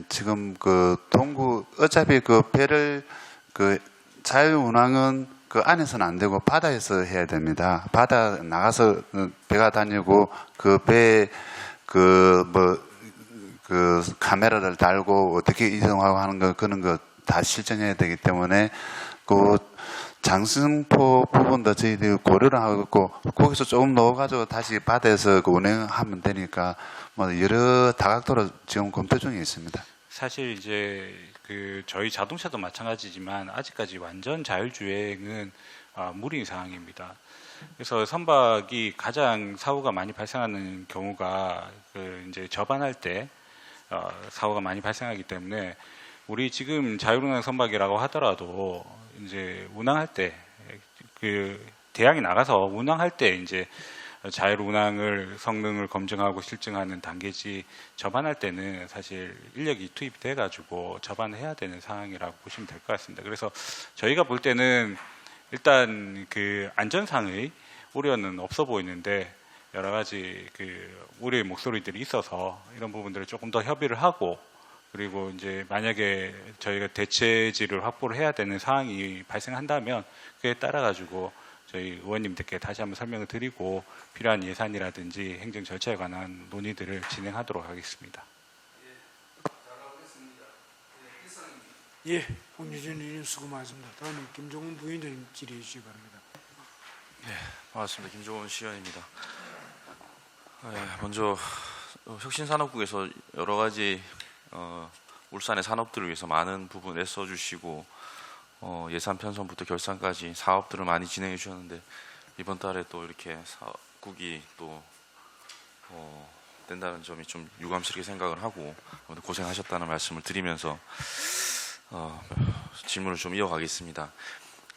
지금 그 동구 어차피 그 배를 그 자유운항은 그 안에서는 안 되고 바다에서 해야 됩니다. 바다 나가서 배가 다니고 그 배 그 카메라를 달고 어떻게 이동하고 하는 거 그런 거 다 실정해야 되기 때문에 그 장승포 부분도 저희들이 고려를 하고 있고 거기서 조금 넣어가지고 다시 바다에서 그 운행하면 되니까 뭐 여러 다각도로 지금 검토 중에 있습니다. 사실 이제 그 저희 자동차도 마찬가지지만 아직까지 완전 자율주행은 무리 상황입니다. 그래서 선박이 가장 사고가 많이 발생하는 경우가 그 이제 접안할 때 사고가 많이 발생하기 때문에 우리 지금 자율운항 선박이라고 하더라도 이제 운항할 때 그 대항이 나가서 운항할 때 이제 자율운항을 성능을 검증하고 실증하는 단계지 접안할 때는 사실 인력이 투입이 돼가지고 접안을 해야 되는 상황이라고 보시면 될 것 같습니다. 그래서 저희가 볼 때는 일단 그 안전상의 우려는 없어 보이는데 여러 가지 그 우려의 목소리들이 있어서 이런 부분들을 조금 더 협의를 하고 그리고 이제 만약에 저희가 대체지를 확보를 해야 되는 상황이 발생한다면 그에 따라 가지고 저희 의원님들께 다시 한번 설명을 드리고 필요한 예산이라든지 행정 절차에 관한 논의들을 진행하도록 하겠습니다. 예, 홍유진 의원님 수고 많으십니다. 다음에 김종훈 부위원장님 질의해 주시기 바랍니다. 네, 반갑습니다. 김종훈 시의원입니다. 먼저 혁신산업국에서 여러 가지 울산의 산업들을 위해서 많은 부분 애써주시고 예산 편성부터 결산까지 사업들을 많이 진행해 주셨는데 이번 달에 또 이렇게 사업국이 또 된다는 점이 좀 유감스럽게 생각을 하고 고생하셨다는 말씀을 드리면서 질문을 좀 이어가겠습니다.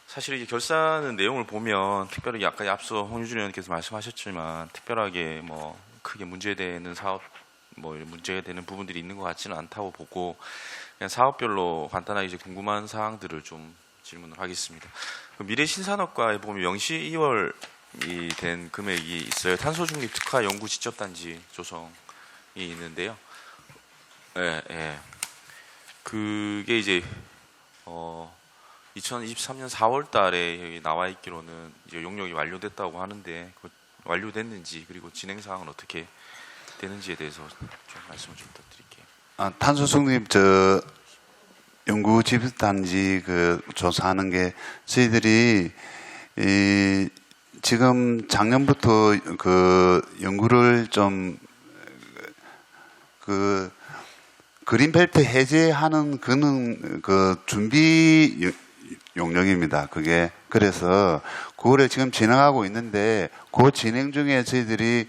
사실 이제 결산의 내용을 보면 특별히 아까 앞서 홍유준 의원께서 말씀하셨지만 특별하게 뭐 크게 문제되는 사업 문제가 되는 부분들이 있는 것 같지는 않다고 보고 그냥 사업별로 간단하게 이제 궁금한 사항들을 좀 질문을 하겠습니다. 미래 신산업과에 보면 영시 2월이 된 금액이 있어요. 탄소중립 특화 연구 지적단지 조성이 있는데요. 그게 이제 2023년 4월 달에 여기 나와 있기로는 이제 용역이 완료됐다고 하는데 완료됐는지 그리고 진행 사항은 어떻게 되는지에 대해서 좀 말씀을 좀 부탁드릴게요. 탄소 중립 연구 집단지 그 조사하는 게 저희들이 지금 작년부터 그 연구를 좀 그 그린벨트 해제하는 그 준비 용역입니다. 그게 그래서 그거를 지금 진행하고 있는데 그 진행 중에 저희들이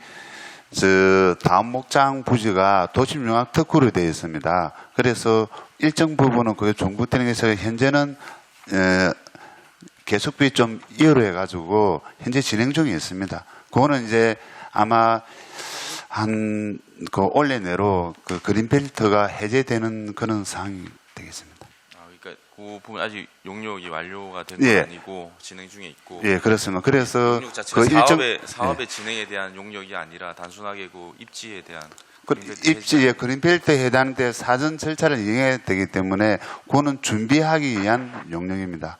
다음 목장 부지가 도심융합 특구로 되어 있습니다. 그래서 일정 부분은 그게 종부되는에서 현재는 계속비 좀 이어로 해가지고 현재 진행 중에 있습니다. 그거는 이제 아마 올해 내로 그 그린벨트가 해제되는 그런 상황이 되겠습니다. 그러니까 그 부분 아직 용역이 완료가 된 건 아니고 진행 중에 있고. 예, 그렇습니다. 그래서 용역 자체가 사업의 진행에 대한 용역이 아니라 단순하게 그 입지에 대한 입지에 그린벨트에 해당되는 사전 절차를 이행해야 되기 때문에 그거는 준비하기 위한 용역입니다.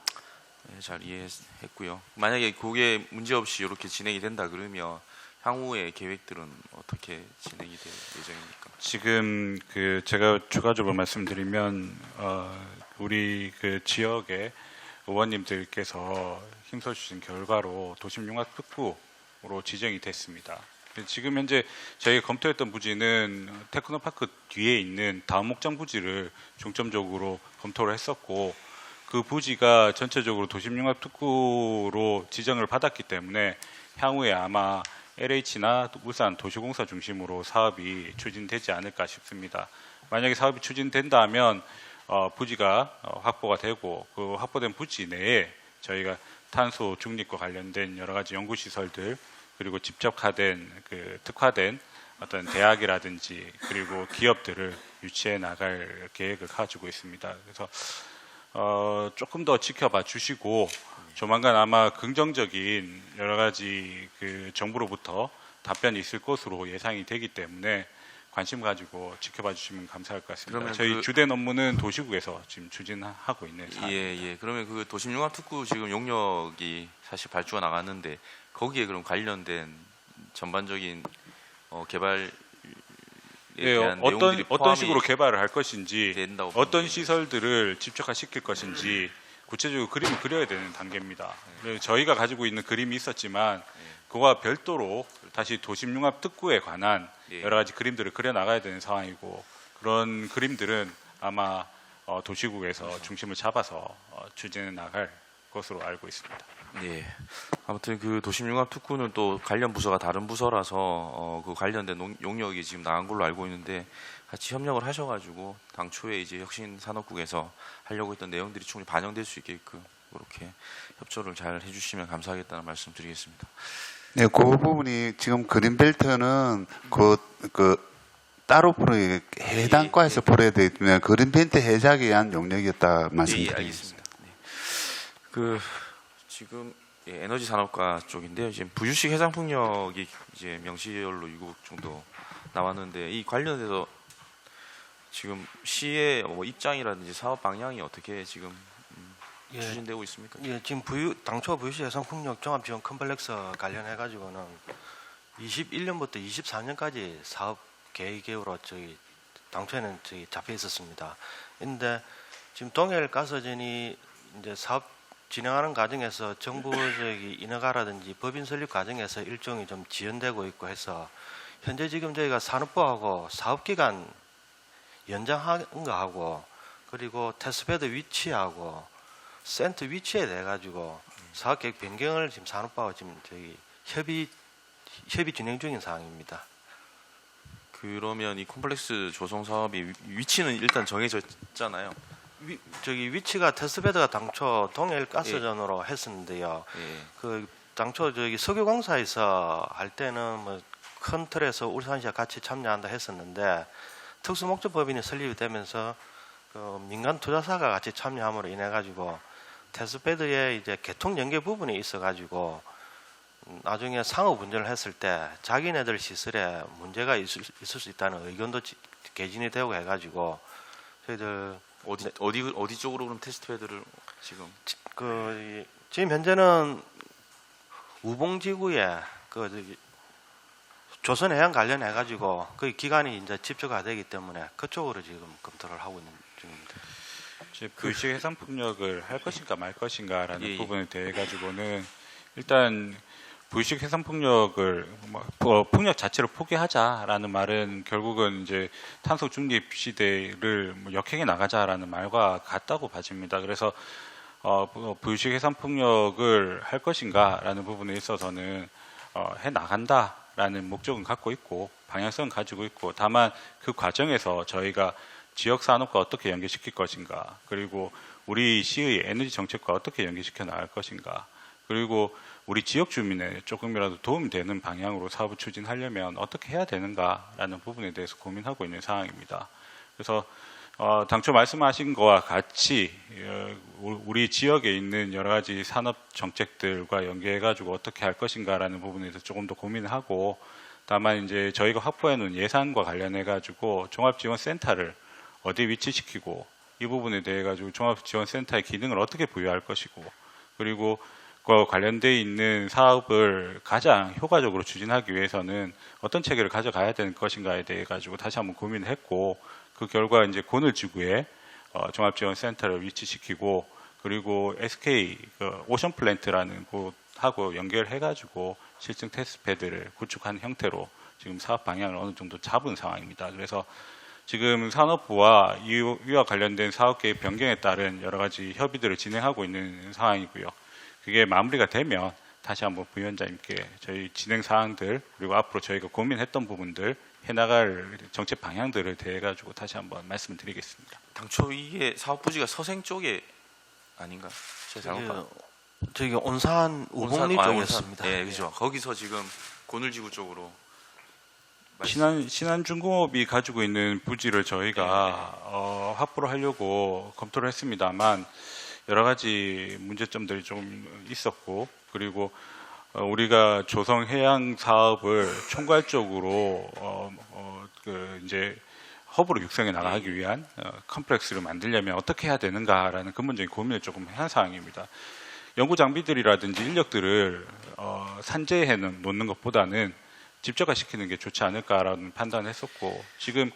네, 잘 이해했고요. 만약에 그게 문제없이 이렇게 진행이 된다 그러면 향후의 계획들은 어떻게 진행이 될 예정입니까? 지금 제가 추가적으로 말씀드리면 우리 그 지역의 의원님들께서 힘써주신 결과로 도심융합 특구로 지정이 됐습니다. 지금 현재 저희가 검토했던 부지는 테크노파크 뒤에 있는 다음 목장 부지를 중점적으로 검토를 했었고, 그 부지가 전체적으로 도심융합 특구로 지정을 받았기 때문에 향후에 아마 LH나 울산 도시공사 중심으로 사업이 추진되지 않을까 싶습니다. 만약에 사업이 추진된다면 부지가 확보가 되고 그 확보된 부지 내에 저희가 탄소 중립과 관련된 여러 가지 연구시설들, 그리고 직접 특화된 어떤 대학이라든지 그리고 기업들을 유치해 나갈 계획을 가지고 있습니다. 그래서 조금 더 지켜봐 주시고 조만간 아마 긍정적인 여러 가지 정부로부터 답변이 있을 것으로 예상이 되기 때문에 관심 가지고 지켜봐 주시면 감사할 것 같습니다. 그러면 저희 주된 업무는 도시국에서 지금 추진하고 있는 사안입니다. 예. 그러면 그 도심융합특구 지금 용역이 사실 발주가 나갔는데 거기에 그럼 관련된 전반적인 개발 어떤 식으로 개발을 할 것인지, 된다고 어떤 시설들을 집적화시킬 것인지 구체적으로 그림을 그려야 되는 단계입니다. 저희가 가지고 있는 그림이 있었지만 그와 별도로 다시 도심융합 특구에 관한 여러 가지 그림들을 그려 나가야 되는 상황이고, 그런 그림들은 아마 도시국에서 중심을 잡아서 추진해 나갈 것으로 알고 있습니다. 예. 아무튼 그 도심융합 특구는 또 관련 부서가 다른 부서라서 그 관련된 용역이 지금 나간 걸로 알고 있는데 같이 협력을 하셔가지고 당초에 이제 혁신산업국에서 하려고 했던 내용들이 충분히 반영될 수 있게끔 그렇게 협조를 잘 해주시면 감사하겠다는 말씀 드리겠습니다. 네, 그 부분이 지금 그린벨트는 따로 해당 과에서 풀어야 되기 때문에 그린벨트 해제하기 위한 용역이었다 말씀드립니다. 알겠습니다. 네. 지금 에너지 산업과 쪽인데요. 지금 부유식 해상풍력이 이제 명시열로 7곡 정도 나왔는데 이 관련해서 지금 시의 입장이라든지 사업 방향이 어떻게 지금 추진되고 있습니까? 예, 지금 당초 부유시 해상풍력 종합지원 컴플렉스 관련해 가지고는 21년부터 24년까지 사업 계획으로 당초에는 잡혀 있었습니다. 그런데 지금 동해를 가서전이 이제 사업 진행하는 과정에서 정부 인허가라든지 법인 설립 과정에서 일종이 좀 지연되고 있고 해서 현재 지금 저희가 산업부하고 사업기간 연장하는 거하고 그리고 테스트베드 위치하고 센터 위치에 대해 가지고 사업계획 변경을 지금 산업부하고 지금 저희 협의 진행 중인 상황입니다. 그러면 이 콤플렉스 조성 사업이 위치는 일단 정해져 있잖아요. 위치가 테스트베드가 당초 동해일 가스전으로 했었는데요. 그 당초 석유공사에서 할 때는 큰 틀에서 울산시와 같이 참여한다 했었는데 특수목적법인이 설립이 되면서 민간 투자사가 같이 참여함으로 인해 가지고 테스트베드에 이제 개통 연계 부분이 있어 가지고 나중에 상업 운전을 했을 때 자기네들 시설에 문제가 있을 수 있다는 의견도 개진이 되고 해 가지고 저희들 어디 쪽으로 그럼 테스트베드를 지금 지금 현재는 우봉지구에 조선해양 관련해 가지고 그 기간이 이제 집중화 되기 때문에 그쪽으로 지금 검토를 하고 있는 중입니다. 부유식 해상풍력을 할 것인가 말 것인가라는 부분에 대해 가지고는 일단 부유식 해상풍력을 풍력 자체를 포기하자라는 말은 결국은 이제 탄소 중립 시대를 역행해 나가자라는 말과 같다고 봐집니다. 그래서 부유식 해상풍력을 할 것인가라는 부분에 있어서는 해 나간다라는 된다라는 목적은 갖고 있고 방향성은 가지고 있고, 다만 그 과정에서 저희가 지역 산업과 어떻게 연계시킬 것인가, 그리고 우리 시의 에너지 정책과 어떻게 연계시켜 나갈 것인가, 그리고 우리 지역 주민에 조금이라도 도움이 되는 방향으로 사업을 추진하려면 어떻게 해야 되는가라는 부분에 대해서 고민하고 있는 상황입니다. 그래서 당초 말씀하신 것과 같이 우리 지역에 있는 여러 가지 산업 정책들과 연계해가지고 어떻게 할 것인가라는 부분에 대해서 조금 더 고민을 하고, 다만 이제 저희가 확보해 놓은 예산과 관련해가지고 종합지원센터를 어디에 위치시키고 이 부분에 대해 가지고 종합지원센터의 기능을 어떻게 부여할 것이고, 그리고 그 관련되어 있는 사업을 가장 효과적으로 추진하기 위해서는 어떤 체계를 가져가야 되는 것인가에 대해 가지고 다시 한번 고민을 했고, 그 결과 이제 곤을지구에 종합지원센터를 위치시키고, 그리고 SK 오션 플랜트라는 곳하고 연결해 가지고 실증 테스트패드를 구축한 형태로 지금 사업 방향을 어느 정도 잡은 상황입니다. 그래서 지금 산업부와 이와 관련된 사업계획 변경에 따른 여러 가지 협의들을 진행하고 있는 상황이고요. 그게 마무리가 되면 다시 한번 부위원장님께 저희 진행 사항들, 그리고 앞으로 저희가 고민했던 부분들, 해나갈 정책 방향들을 대해 가지고 다시 한번 말씀을 드리겠습니다. 당초 이게 사업 부지가 서생 쪽에 아닌가? 제가 잘못 봤나요? 저기 온산 우봉리 쪽이었습니다. 네, 그죠. 거기서 지금 곤을지구 쪽으로 신한중공업이 가지고 있는 부지를 저희가 확보를 하려고 검토를 했습니다만 여러 가지 문제점들이 좀 있었고, 그리고 우리가 조성해양 사업을 총괄적으로 이제 허브로 육성해 나가기 위한 컴플렉스를 만들려면 어떻게 해야 되는가라는 근본적인 고민을 조금 한 사항입니다. 연구 장비들이라든지 인력들을 산재해 놓는 것보다는 집적화시키는 게 좋지 않을까라는 판단을 했었고, 지금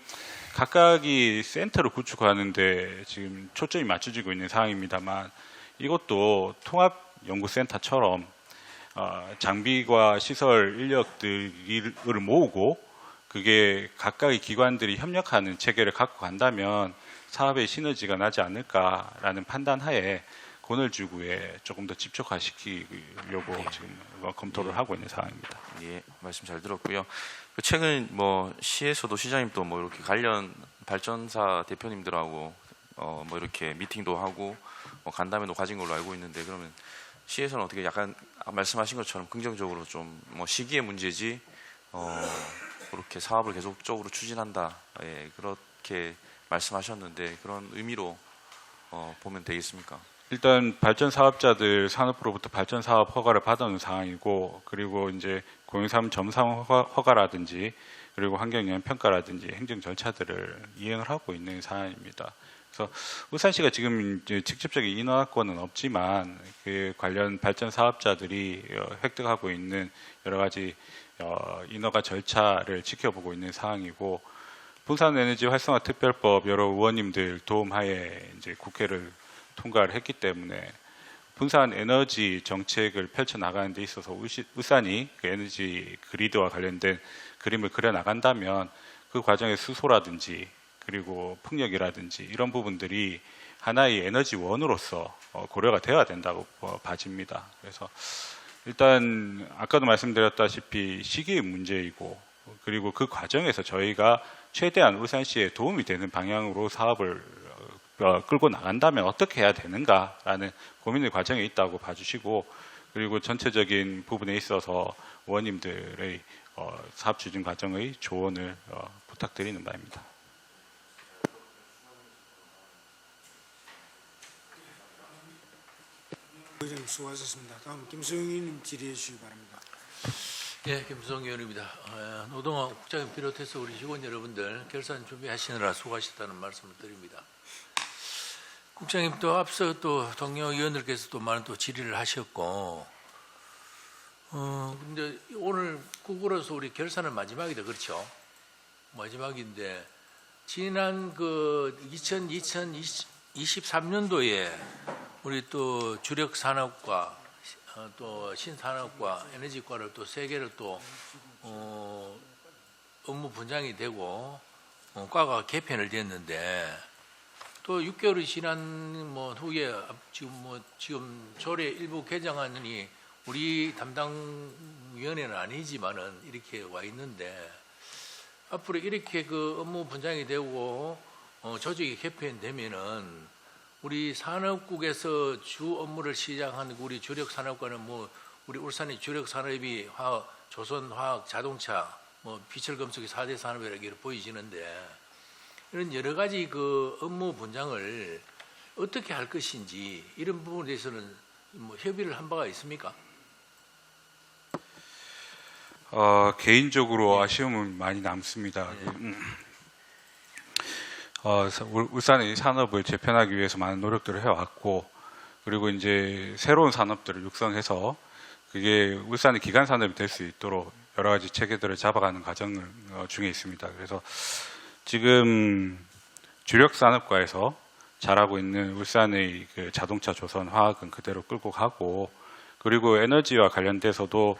각각이 센터를 구축하는데 지금 초점이 맞춰지고 있는 상황입니다만, 이것도 통합연구센터처럼 장비과 시설 인력들을 모으고 그게 각각의 기관들이 협력하는 체계를 갖고 간다면 사업의 시너지가 나지 않을까라는 판단하에 곤을지구에 조금 더 집중화시키려고 지금 검토를 하고 있는 상황입니다. 예, 말씀 잘 들었고요. 최근 뭐 시에서도 시장님도 뭐 이렇게 관련 발전사 대표님들하고 뭐 이렇게 미팅도 하고 간담회도 가진 걸로 알고 있는데, 그러면 시에서는 어떻게 약간 말씀하신 것처럼 긍정적으로 좀 뭐 시기의 문제지 그렇게 사업을 계속적으로 추진한다, 예, 그렇게 말씀하셨는데 그런 의미로 보면 되겠습니까? 일단 발전 사업자들 산업부로부터 발전 사업 허가를 받아놓은 상황이고, 그리고 이제 공영사업 점상 허가라든지 그리고 환경영향 평가라든지 행정 절차들을 이행을 하고 있는 상황입니다. 그래서 울산시가 지금 이제 직접적인 인허가권은 없지만 그 관련 발전 사업자들이 획득하고 있는 여러 가지 인허가 절차를 지켜보고 있는 상황이고, 분산에너지 활성화 특별법 여러 의원님들 도움하에 이제 국회를 통과를 했기 때문에 분산 에너지 정책을 펼쳐 나가는 데 있어서 울산이 그 에너지 그리드와 관련된 그림을 그려 나간다면 그 과정의 수소라든지 그리고 풍력이라든지 이런 부분들이 하나의 에너지원으로서 고려가 되어야 된다고 봐집니다. 그래서 일단 아까도 말씀드렸다시피 시기의 문제이고, 그리고 그 과정에서 저희가 최대한 울산시에 도움이 되는 방향으로 사업을 끌고 나간다면 어떻게 해야 되는가라는 고민의 과정에 있다고 봐주시고, 그리고 전체적인 부분에 있어서 의원님들의 사업 추진 과정의 조언을 부탁드리는 바입니다. 의장님 수고하셨습니다. 다음 김수영님 질의해 주시기 바랍니다. 예, 김수성 의원입니다. 노동화 국장님 비롯해서 우리 직원 여러분들 결산 준비하시느라 수고하셨다는 말씀을 드립니다. 국장님 또 앞서 또 동료 의원들께서 또 많은 또 질의를 하셨고, 근데 오늘 국으로서 우리 결산은 마지막이다, 그렇죠? 마지막인데 지난 그 2023년도에 우리 또 주력 산업과 또 신산업과 에너지과를 또 세 개를 또 업무 분장이 되고 과가 개편을 됐는데, 또 6개월이 지난 후에 지금 조례 일부 개정안이 우리 담당 위원회는 아니지만은 이렇게 와 있는데 앞으로 이렇게 그 업무 분장이 되고 조직이 개편되면은 우리 산업국에서 주 업무를 시작한 우리 주력 산업과는 뭐 우리 울산의 주력 산업이 화학, 조선, 화학, 자동차, 뭐 비철금속이 4대 산업이라고 보이지는데 이런 여러 가지 그 업무 분장을 어떻게 할 것인지 이런 부분에 대해서는 뭐 협의를 한 바가 있습니까? 개인적으로 아쉬움은 많이 남습니다. 울산의 산업을 재편하기 위해서 많은 노력들을 해왔고, 그리고 이제 새로운 산업들을 육성해서 그게 울산의 기간 산업이 될 수 있도록 여러 가지 체계들을 잡아가는 과정 중에 있습니다. 그래서 지금 주력 산업과에서 잘하고 있는 울산의 그 자동차, 조선, 화학은 그대로 끌고 가고, 그리고 에너지와 관련돼서도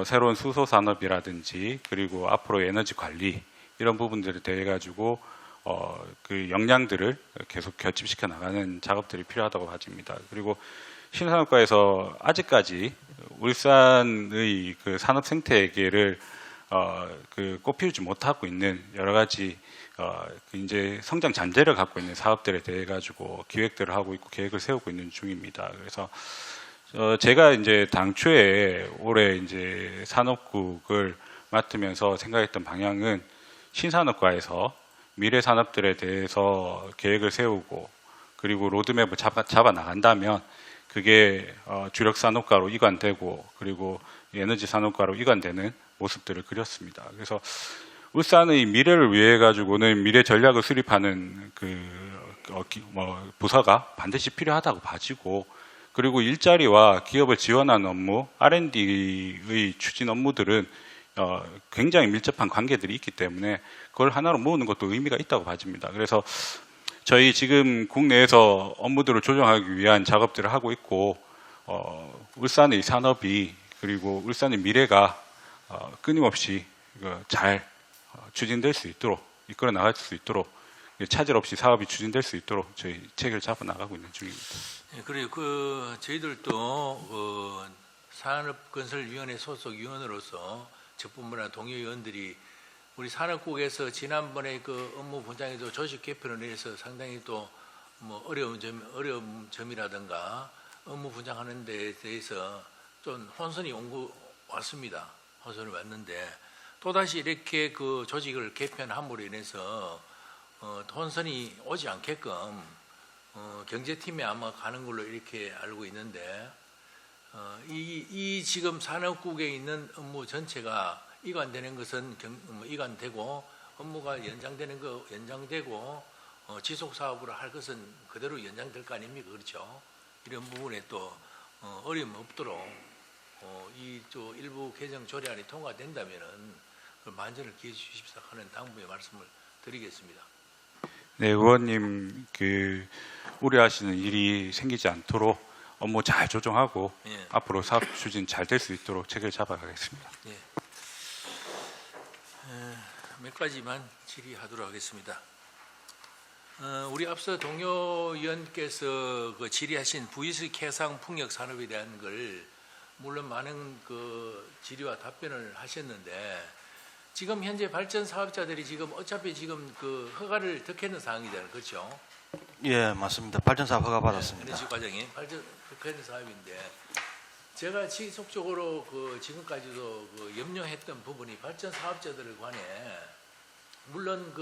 새로운 수소 산업이라든지 그리고 앞으로 에너지 관리 이런 부분들에 대해 가지고 그 역량들을 계속 결집시켜 나가는 작업들이 필요하다고 봐집니다. 그리고 신산업과에서 아직까지 울산의 그 산업 생태계를 그 꽃피우지 못하고 있는 여러 가지 그 이제 성장 잔재를 갖고 있는 사업들에 대해 가지고 기획들을 하고 있고 계획을 세우고 있는 중입니다. 그래서 제가 이제 당초에 올해 이제 산업국을 맡으면서 생각했던 방향은 신산업과에서 미래 산업들에 대해서 계획을 세우고 그리고 로드맵을 잡아 나간다면 그게 주력 산업과로 이관되고 그리고 에너지 산업과로 이관되는 모습들을 그렸습니다. 그래서 울산의 미래를 위해 가지고는 미래 전략을 수립하는 부서가 반드시 필요하다고 봐지고, 그리고 일자리와 기업을 지원하는 업무, R&D의 추진 업무들은 굉장히 밀접한 관계들이 있기 때문에 그걸 하나로 모으는 것도 의미가 있다고 봐집니다. 그래서 저희 지금 국내에서 업무들을 조정하기 위한 작업들을 하고 있고, 울산의 산업이 그리고 울산의 미래가 끊임없이 잘 추진될 수 있도록, 이끌어 나갈 수 있도록, 차질 없이 사업이 추진될 수 있도록 저희 체계를 잡아 나가고 있는 중입니다. 네, 그리고 저희들도 산업건설위원회 소속 위원으로서 저뿐만 동료 위원들이 우리 산업국에서 지난번에 그 업무 분장에도 조직 개편을 위해서 상당히 또 뭐 어려운 점이라든가 업무 분장하는 데 대해서 좀 혼선이 왔습니다. 혼선이 왔는데 또다시 이렇게 그 조직을 개편함으로 인해서 혼선이 오지 않게끔 경제팀에 아마 가는 걸로 이렇게 알고 있는데 이 지금 산업국에 있는 업무 전체가 이관되는 것은 이관되고 업무가 연장되는 거 연장되고 지속 사업으로 할 것은 그대로 연장될 거 아닙니까? 그렇죠? 이런 부분에 또 어려움 없도록 이 또 일부 개정 조례안이 통과된다면은 만전을 기해 주십사 하는 당부의 말씀을 드리겠습니다. 네, 의원님 그 우려하시는 일이 생기지 않도록 업무 잘 조정하고 예. 앞으로 사업 추진 잘 될 수 있도록 체계를 잡아가겠습니다. 예. 몇 가지만 질의하도록 하겠습니다. 우리 앞서 동료 위원께서 그 질의하신 부의식 해상 풍력 산업에 대한 걸 물론 많은 그 질의와 답변을 하셨는데 지금 현재 발전 사업자들이 지금 어차피 지금 그 허가를 득했는 상황이잖아요, 그렇죠? 예, 맞습니다. 발전사업 허가 받았습니다. 에너지 과정이 발전 득했는 사업인데 제가 지속적으로 그 지금까지도 그 염려했던 부분이 발전 사업자들을 관해 물론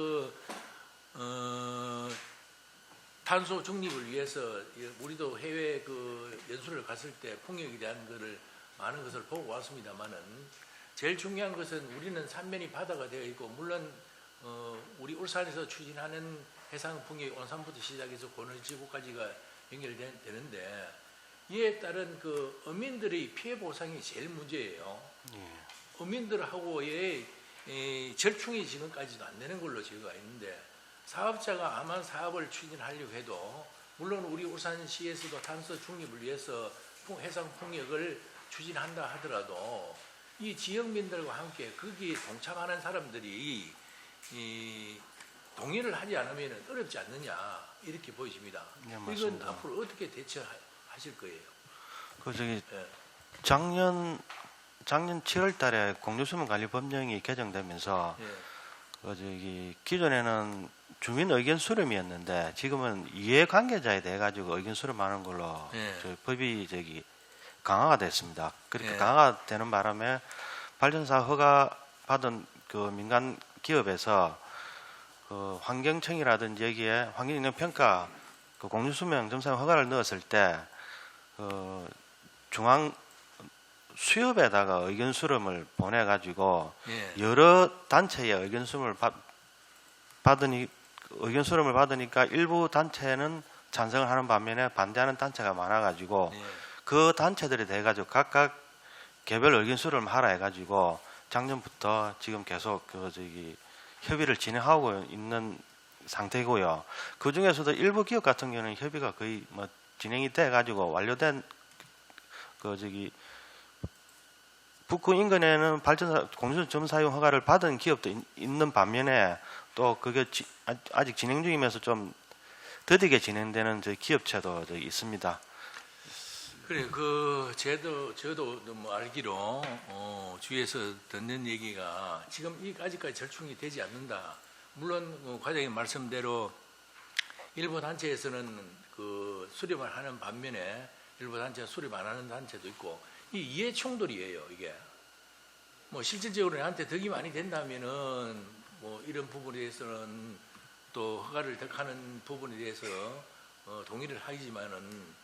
탄소 중립을 위해서 우리도 해외 그 연수를 갔을 때 풍력에 대한 거를 많은 것을 보고 왔습니다만은 제일 중요한 것은 우리는 삼면이 바다가 되어 있고 물론 우리 울산에서 추진하는 해상 풍력이 온산부터 시작해서 고늘지구까지가 연결되는데 이에 따른 그 어민들의 피해 보상이 제일 문제예요. 어민들하고의 절충이 지금까지도 안 되는 걸로 제가 있는데 사업자가 아마 사업을 추진하려고 해도 물론 우리 울산시에서도 탄소 중립을 위해서 해상 풍력을 추진한다 하더라도 이 지역민들과 함께 거기에 동참하는 사람들이 동의를 하지 않으면 어렵지 않느냐 이렇게 보여집니다. 네, 이건 맞습니다. 앞으로 어떻게 대처하실 거예요? 그 저기 예. 작년 7월달에 공유수문관리법령이 개정되면서 기존에는 주민 의견 수렴이었는데 지금은 이해관계자에 대해 가지고 의견 수렴하는 걸로 저희 법이 강화가 됐습니다. 그렇게 강화가 되는 바람에 발전사 허가 받은 그 민간 기업에서 그 환경청이라든지 여기에 환경영향평가 그 공유수명 점사 허가를 넣었을 때 중앙 수협에다가 의견 수렴을 보내 가지고 여러 단체의 의견 수렴을 받으니까 일부 단체는 찬성을 하는 반면에 반대하는 단체가 많아 가지고 그 단체들에 대해 가지고 각각 개별 의견 수렴을 하라 해 가지고 작년부터 지금 계속 협의를 진행하고 있는 상태고요. 그 중에서도 일부 기업 같은 경우는 협의가 거의 진행이 돼 가지고 완료된 북구 인근에는 발전사 공유수명 점사용 허가를 받은 기업도 있는 반면에 또 그게 아직 진행 중이면서 좀 더디게 진행되는 기업체도 있습니다. 그래, 저도 알기로 주위에서 듣는 얘기가 지금 아직까지 절충이 되지 않는다. 물론 과장님 말씀대로 일부 단체에서는 그 수립을 하는 반면에 일부 단체는 수립 안 하는 단체도 있고 이 이해 충돌이에요. 이게 실질적으로 나한테 덕이 많이 된다면은 이런 부분에 대해서는 또 허가를 덕하는 부분에 대해서 동의를 하지만은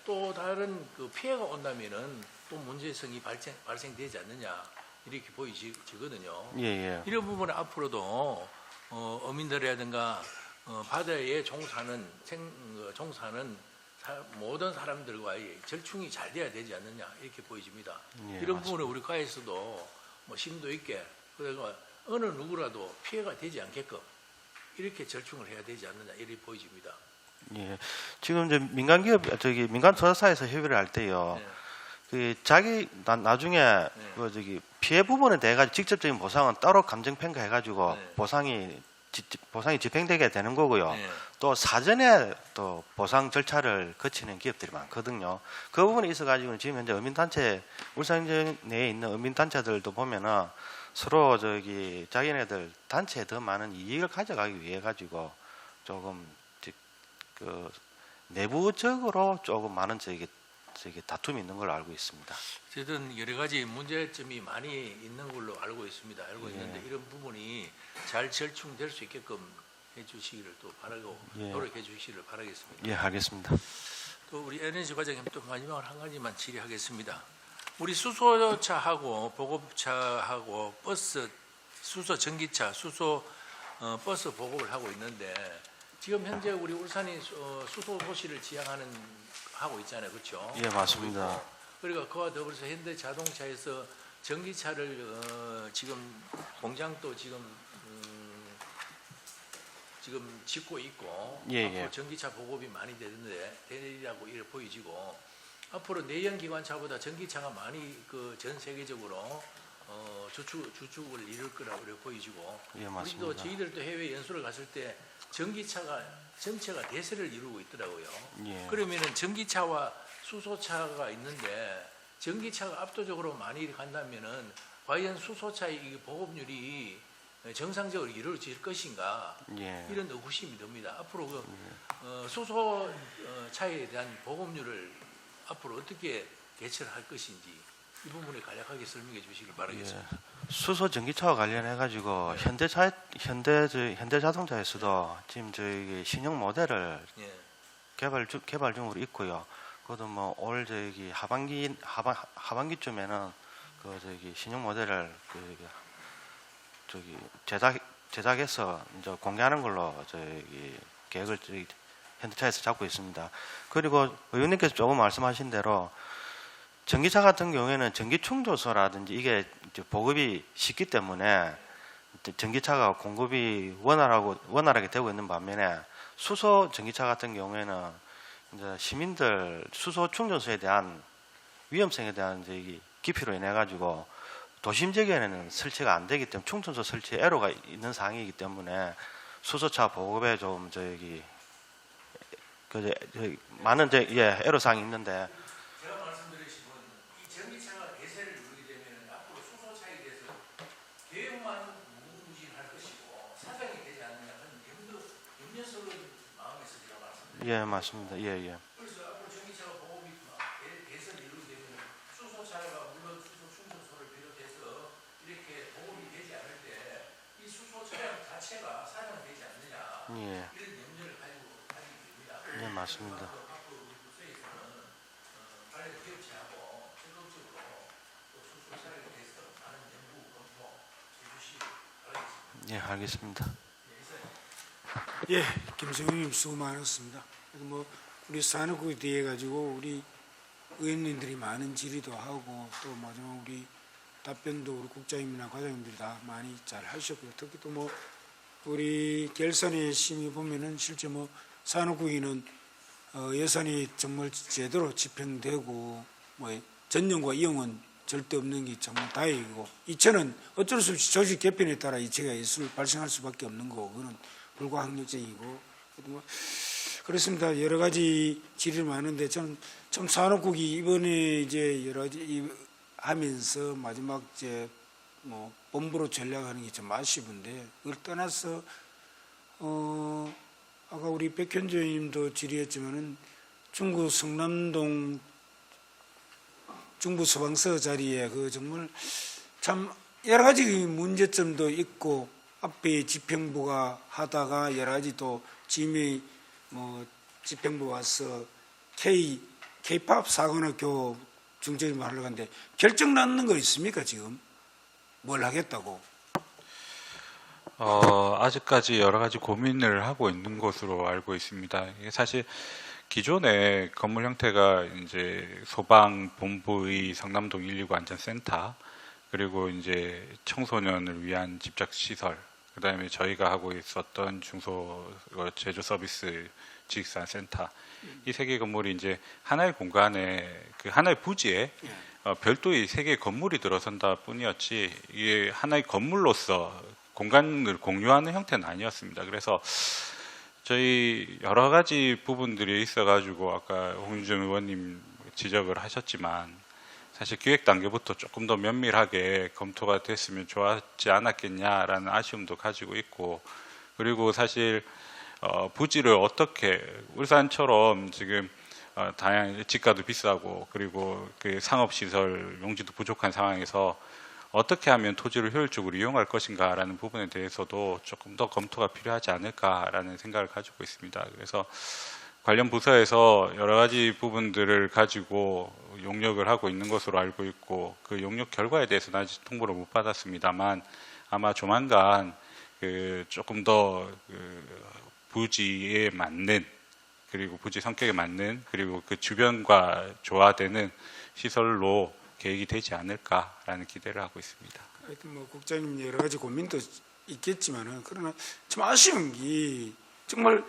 또 다른 그 피해가 온다면은 또 문제성이 발생되지 않느냐 이렇게 보이지거든요. 이런 부분은 앞으로도 어민들이라든가 바다에 종사하는 모든 사람들과의 절충이 잘 돼야 되지 않느냐 이렇게 보여집니다. 이런 부분을 우리 과에서도 심도 있게 그래서 어느 누구라도 피해가 되지 않게끔 이렇게 절충을 해야 되지 않느냐 이렇게 보여집니다. 지금 이제 민간 조사사에서 협의를 할 때요. 나중에 피해 부분에 대해 가지고 직접적인 보상은 따로 감정 평가해 가지고 보상이 집행되게 되는 거고요. 또 사전에 또 보상 절차를 거치는 기업들이 많거든요. 그 부분에 있어 가지고는 지금 현재 어민단체 울산 내에 있는 어민단체들도 보면은 서로 자기네들 단체에 더 많은 이익을 가져가기 위해 가지고 조금 내부적으로 조금 많은 다툼이 있는 걸로 알고 있습니다. 어쨌든 여러 가지 문제점이 많이 있는 걸로 알고 있습니다. 있는데 이런 부분이 잘 절충될 수 있게끔 해주시기를 또 바라고 노력해 주시기를 바라겠습니다. 알겠습니다. 또 우리 NNC 과장님 또 마지막으로 한 가지만 질의하겠습니다. 우리 수소차하고 보급차하고 버스, 수소 전기차, 수소 버스 보급을 하고 있는데 지금 현재 우리 울산이 수소 도시를 하고 있잖아요, 그렇죠? 맞습니다. 그러니까 그와 더불어서 현대자동차에서 전기차를 지금 공장도 지금 짓고 있고 앞으로 전기차 보급이 많이 되리라고 이렇게 보이지고 앞으로 내연기관차보다 전기차가 많이 전 세계적으로 주축을 이룰 거라고 이렇게 보이지고 우리도 저희들도 해외 연수를 갔을 때 전기차가 전체가 대세를 이루고 있더라고요. 그러면은 전기차와 수소차가 있는데 전기차가 압도적으로 많이 간다면은 과연 수소차의 보급률이 정상적으로 이루어질 것인가 이런 의구심이 듭니다. 앞으로 수소차에 대한 보급률을 앞으로 어떻게 개최를 할 것인지 이 부분을 간략하게 설명해 주시길 바라겠습니다. 수소 전기차와 관련해 가지고 현대자동차에서도 지금 저희 신형 모델을 개발 중으로 있고요. 그것도 올 하반기쯤에는 신형 모델을 제작해서 이제 공개하는 걸로 계획을 현대차에서 잡고 있습니다. 그리고 의원님께서 조금 말씀하신 대로 전기차 같은 경우에는 전기 충전소라든지 이게 보급이 쉽기 때문에 전기차가 공급이 원활하게 되고 있는 반면에 수소 전기차 같은 경우에는 이제 시민들 수소 충전소에 대한 위험성에 대한 기피로 인해 가지고 도심 지역에는 설치가 안 되기 때문에 충전소 설치에 애로가 있는 상황이기 때문에 수소차 보급에 좀 많은 애로사항이 있는데 제가 말씀드린 마음에서 제가 말씀드립니다. 예, 맞습니다. 예, 예. 그래서 앞으로 전기차가 보험이 개선 이루어지면 수소차가 물론 수소 충전소를 비롯해서 이렇게 보험이 되지 않을 때 이 수소 차량 자체가 사용되지 않느냐 예, 이런 염려를 가지게 됩니다. 예, 맞습니다. 앞으로 우리 부서에서는 관련 기업체하고 적극적으로 또 수소 차량에 대해서 많은 연구 검토 해주시기 바라겠습니다. 예, 알겠습니다. 예, 김성윤님 수고 많았습니다. 뭐 우리 산업국에 대해 가지고 우리 의원님들이 많은 질의도 하고 또 마지막 우리 답변도 우리 국장님이나 과장님들이 다 많이 잘 하셨고요. 특히 또 뭐 우리 결산의 심의 보면은 실제 뭐 산업국에는 예산이 정말 제대로 집행되고 뭐 전용과 이용은 절대 없는 게 정말 다행이고 이체는 어쩔 수 없이 조직 개편에 따라 이체가 발생할 수밖에 없는 거고 그거는 불가항력적이고 뭐 그렇습니다. 여러 가지 질의를 많은데 저는 참 산업국이 이번에 이제 여러 가지 하면서 마지막 이제 뭐 본부로 전략하는 게 좀 아쉬운데 그걸 떠나서 아까 우리 백현주 의원님도 질의했지만은 중구 성남동 중부 소방서 자리에 그 정말 참 여러 가지 문제점도 있고 앞에 집행부가 하다가 여러 가지 또 지미 뭐 집행부 와서 K-팝 사관학교 중점을 하려고 하는데 결정 났는 거 있습니까 지금? 뭘 하겠다고? 아직까지 여러 가지 고민을 하고 있는 것으로 알고 있습니다. 이게 사실 기존의 건물 형태가 이제 소방본부의 성남동 119 안전센터 그리고 이제 청소년을 위한 집착 시설, 그다음에 저희가 하고 있었던 중소 제조 서비스 지식산 센터 이 세 개 건물이 이제 하나의 공간에 그 하나의 부지에 별도의 세 개의 건물이 들어선다 뿐이었지 이게 하나의 건물로서 공간을 공유하는 형태는 아니었습니다. 그래서 저희 여러 가지 부분들이 있어가지고 아까 홍준정 의원님 지적을 하셨지만 사실 기획 단계부터 조금 더 면밀하게 검토가 됐으면 좋았지 않았겠냐라는 아쉬움도 가지고 있고 그리고 사실 부지를 어떻게 울산처럼 지금 다양한 집가도 비싸고 그리고 그 상업시설 용지도 부족한 상황에서 어떻게 하면 토지를 효율적으로 이용할 것인가라는 부분에 대해서도 조금 더 검토가 필요하지 않을까라는 생각을 가지고 있습니다. 그래서 관련 부서에서 여러 가지 부분들을 가지고 용역을 하고 있는 것으로 알고 있고 그 용역 결과에 대해서는 아직 통보를 못 받았습니다만 아마 조만간 그 조금 더 부지에 맞는 그리고 부지 성격에 맞는 그리고 그 주변과 조화되는 시설로 계획이 되지 않을까라는 기대를 하고 있습니다. 하여튼 뭐 국장님 여러 가지 고민도 있겠지만은 그러나 참 아쉬운 게 정말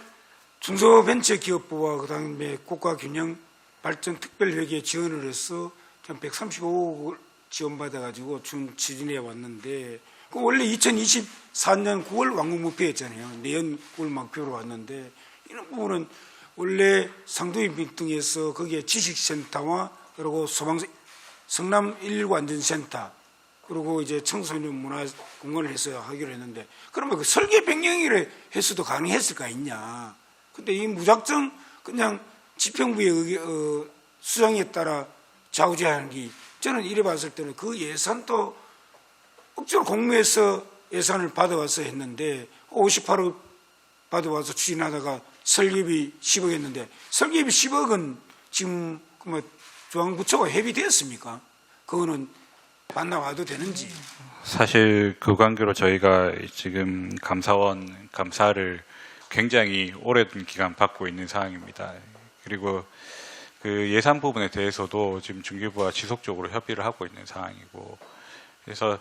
중소벤처기업부와 그다음에 국가균형발전특별회계에 지원을 해서 135억을 지원받아가지고 추진해 왔는데 그 원래 2024년 9월 완공 목표였잖아요. 내년 9월 목표로 왔는데 이런 부분은 원래 상도입 등에서 거기에 지식센터와 그리고 성남 119 안전센터 그리고 이제 청소년 문화 공간을 해서 하기로 했는데 그러면 그 설계 변경이라 해서도 가능했을까 있냐? 근데 이 무작정 그냥 집행부의 수정에 따라 좌우지하는 게 저는 이래 봤을 때는 그 예산도 억지로 공무해서 예산을 받아와서 했는데 58억 받아와서 추진하다가 설계비 10억 했는데 설계비 10억은 지금 뭐 중앙부처가 협의되었습니까? 그거는 만나와도 되는지. 사실 그 관계로 저희가 지금 감사원 감사를 굉장히 오랜 기간 받고 있는 상황입니다. 그리고 그 예산 부분에 대해서도 지금 중기부와 지속적으로 협의를 하고 있는 상황이고 그래서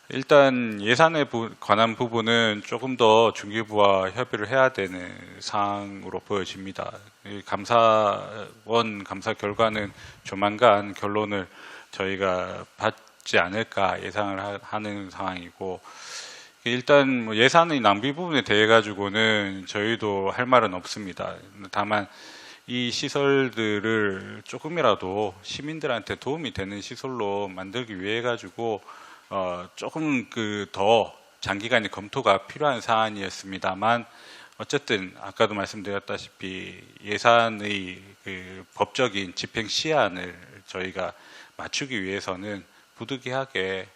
일단 예산에 관한 부분은 조금 더 중기부와 협의를 해야 되는 사항으로 보여집니다. 감사원 감사 결과는 조만간 결론을 저희가 받지 않을까 예상을 하는 상황이고 일단 뭐 예산의 낭비 부분에 대해 가지고는 저희도 할 말은 없습니다. 다만 이 시설들을 조금이라도 시민들한테 도움이 되는 시설로 만들기 위해 가지고 조금 더 장기간의 검토가 필요한 사안이었습니다만 어쨌든 아까도 말씀드렸다시피 예산의 그 법적인 집행 시한을 저희가 맞추기 위해서는 부득이하게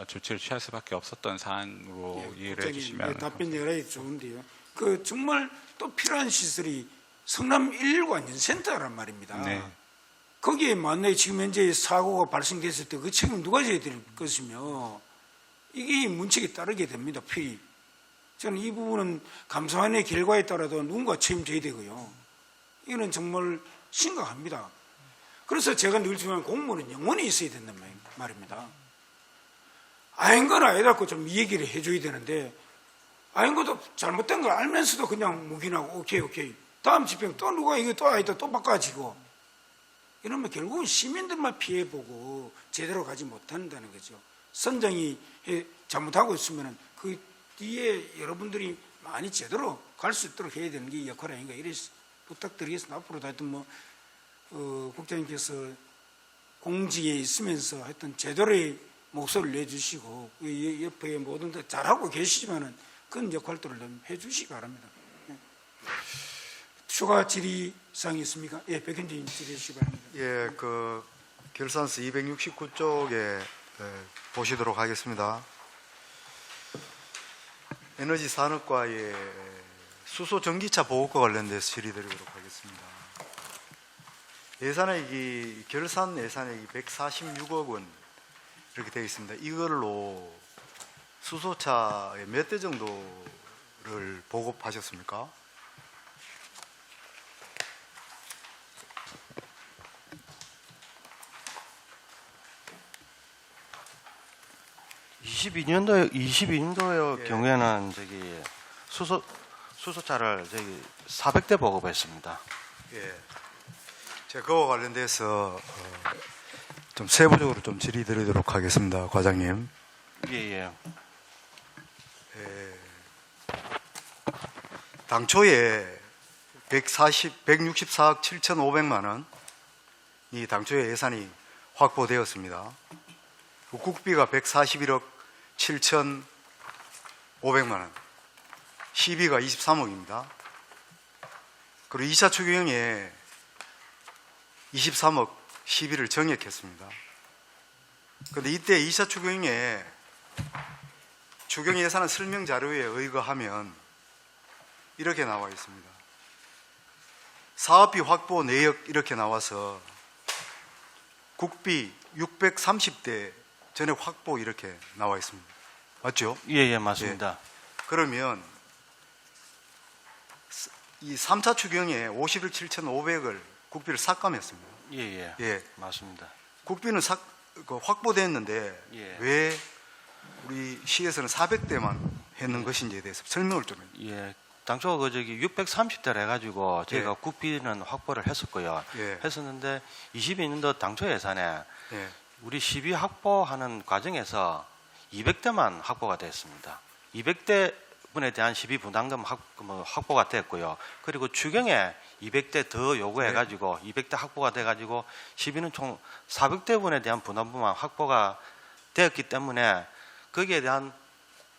조치를 취할 수밖에 없었던 사항으로 이해를 해주시면 답변 여러 좋은데요. 그 정말 또 필요한 시설이 성남 119 안전센터란 말입니다. 네. 거기에 만약에 지금 현재 사고가 발생됐을 때 그 책임 누가 져야 될 것이며 이게 문책에 따르게 됩니다. 필히. 저는 이 부분은 감사원의 결과에 따라도 누군가 책임져야 되고요. 이거는 정말 심각합니다. 그래서 제가 늘 주장하는 공무원은 영원히 있어야 된단 말입니다. 아닌 건 아니라고 좀 얘기를 해줘야 되는데 아닌 것도 잘못된 걸 알면서도 그냥 묵인하고 오케이 다음 집행 또 누가 이거 또 아니다 또 바꿔지고 이러면 결국은 시민들만 피해보고 제대로 가지 못한다는 거죠. 선장이 잘못하고 있으면 그 뒤에 여러분들이 많이 제대로 갈 수 있도록 해야 되는 게 역할 아닌가 이래 부탁드리겠습니다. 앞으로도 하여튼 국장님께서 공직에 있으면서 하여튼 제대로의 목소리를 내주시고 옆에 모든 데 잘하고 계시지만은 그런 역할들을 좀 해주시기 바랍니다. 추가 질의사항이 있습니까? 예, 백현진 질의해 주시기 바랍니다. 예, 그 결산서 269쪽에 보시도록 하겠습니다. 에너지산업과의 수소 전기차 보급과 관련돼서 질의드리도록 하겠습니다. 예산액이 결산 예산액이 146억 원 이렇게 되어 있습니다. 이걸로 수소차에 몇 대 정도를 보급하셨습니까? (22년도의) 예. 경우에는 저기 수소차를 저기 400대 보급했습니다. 예. 제가 그와 관련돼서 좀 세부적으로 좀 질의드리도록 하겠습니다, 과장님. 예. 당초에 164억 7,500만 원이 당초에 예산이 확보되었습니다. 국비가 141억 7,500만 원, 시비가 23억입니다. 그리고 2차 추경에 23억 시비를 정액했습니다. 그런데 이때 2차 추경에 추경 예산안 설명 자료에 의거하면 이렇게 나와 있습니다. 사업비 확보 내역 이렇게 나와서 국비 630대 전액 확보 이렇게 나와 있습니다. 맞죠? 예, 맞습니다. 그러면 이 3차 추경에 51억 7,500을 국비를 삭감했습니다. 예, 맞습니다. 국비는 확보됐는데 예. 왜 우리 시에서는 400대만 했는 것인지에 대해서 설명을 좀 해주세요. 예, 당초 그 저기 630대를 해가지고 저희가 예. 국비는 확보를 했었고요. 예. 했었는데 22년도 당초 예산에 예. 우리 시비 확보하는 과정에서 200대만 확보가 됐습니다. 200대 분에 대한 시비 부담금 확보가 됐고요. 그리고 추경에 200대 더 요구해가지고 200대 확보가 돼가지고 시비는 총 400대 분에 대한 부담금만 확보가 되었기 때문에 거기에 대한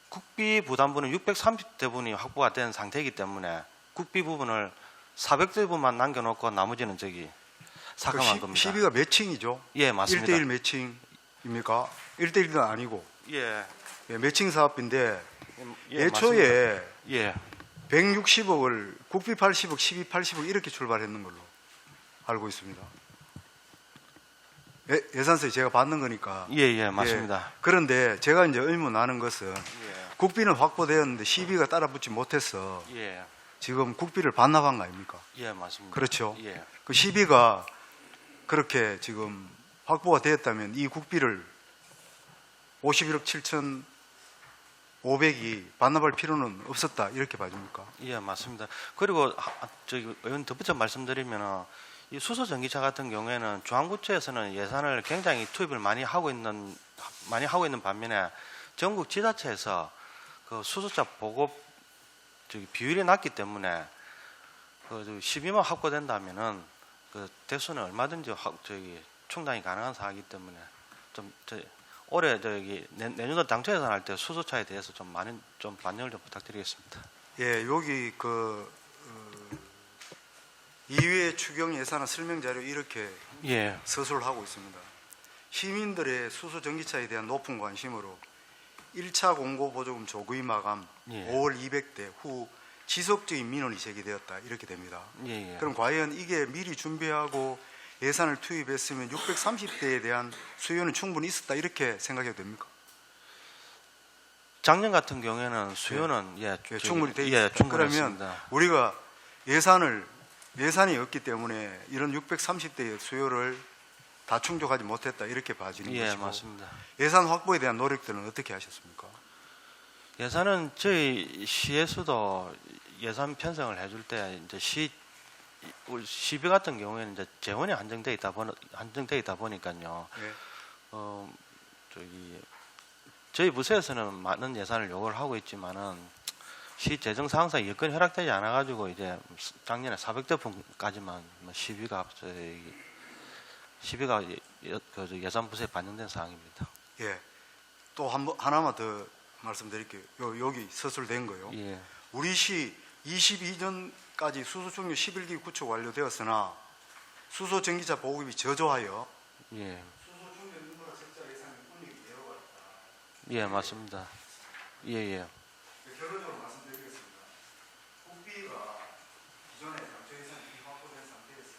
국비 부담분은 630대 분이 확보가 된 상태이기 때문에 국비 부분을 400대 분만 남겨놓고 나머지는 저기 삭감한 겁니다. 시비가 매칭이죠? 예, 맞습니다. 1대1 매칭입니까? 1대1은 아니고 예, 매칭 사업인데 예, 예초에 맞습니다. 예, 160억을 국비 80억, 시비 80억 이렇게 출발했는 걸로 알고 있습니다. 예산서에 제가 받는 거니까. 예, 맞습니다. 그런데 제가 이제 의문 나는 것은 예, 국비는 확보되었는데 시비가 따라붙지 못해서 예, 지금 국비를 반납한 거 아닙니까? 예, 맞습니다. 그렇죠. 예, 그 시비가 그렇게 지금 확보가 되었다면 이 국비를 51억 7,500이 반납할 필요는 없었다 이렇게 봐줍니까? 예, 맞습니다. 그리고 저기 의원 덧붙여 말씀드리면 이 수소 전기차 같은 경우에는 중앙부처에서는 예산을 굉장히 투입을 많이 하고 있는 반면에 전국 지자체에서 그 수소차 보급 비율이 낮기 때문에 그 시비만 확보된다면은 그 대수는 얼마든지 충당이 가능한 사항이기 때문에 올해 내년도 당초 예산할 때 수소차에 대해서 좀 많은 반영을 좀 부탁드리겠습니다. 예, 여기 이외의 추경 예산안 설명 자료 이렇게 예, 서술을 하고 있습니다. 시민들의 수소 전기차에 대한 높은 관심으로 1차 공고 보조금 조구입 마감 예. 5월 200대 후 지속적인 민원이 제기되었다 이렇게 됩니다. 예, 예. 그럼 과연 이게 미리 준비하고 예산을 투입했으면 630대에 대한 수요는 충분히 있었다 이렇게 생각해도 됩니까? 작년 같은 경우에는 수요는 예, 저기- 충분히 돼 예, 있습니다. 충분했습니다. 그러면 우리가 예산이 없기 때문에 이런 630대의 수요를 다 충족하지 못했다 이렇게 봐지는 예, 것이고 맞습니다. 예산 확보에 대한 노력들은 어떻게 하셨습니까? 예산은 저희 시에서도 예산 편성을 해줄 때 이제 우리 시비 같은 경우에는 이제 재원이 한정돼 있다 보니까요. 예. 저희 부서에서는 많은 예산을 요구를 하고 있지만은 시 재정 상황상 여건이 허락되지 않아 가지고 이제 작년에 400대 분까지만 시비가 예산 부서에 반영된 사항입니다. 예. 또 하나만 더 말씀드릴게요. 여기 서술된 거요. 예. 우리 시 22년까지 수소 충전 11기 구축 완료되었으나 수소 전기차 보급이 저조하여 예. 수소 충전 인프라 적자 예산이 운영이 예로가 있다. 예, 맞습니다. 예, 예. 결론적으로 말씀드리겠습니다. 국비가 기존에 당초 예산이 확보된 상태에서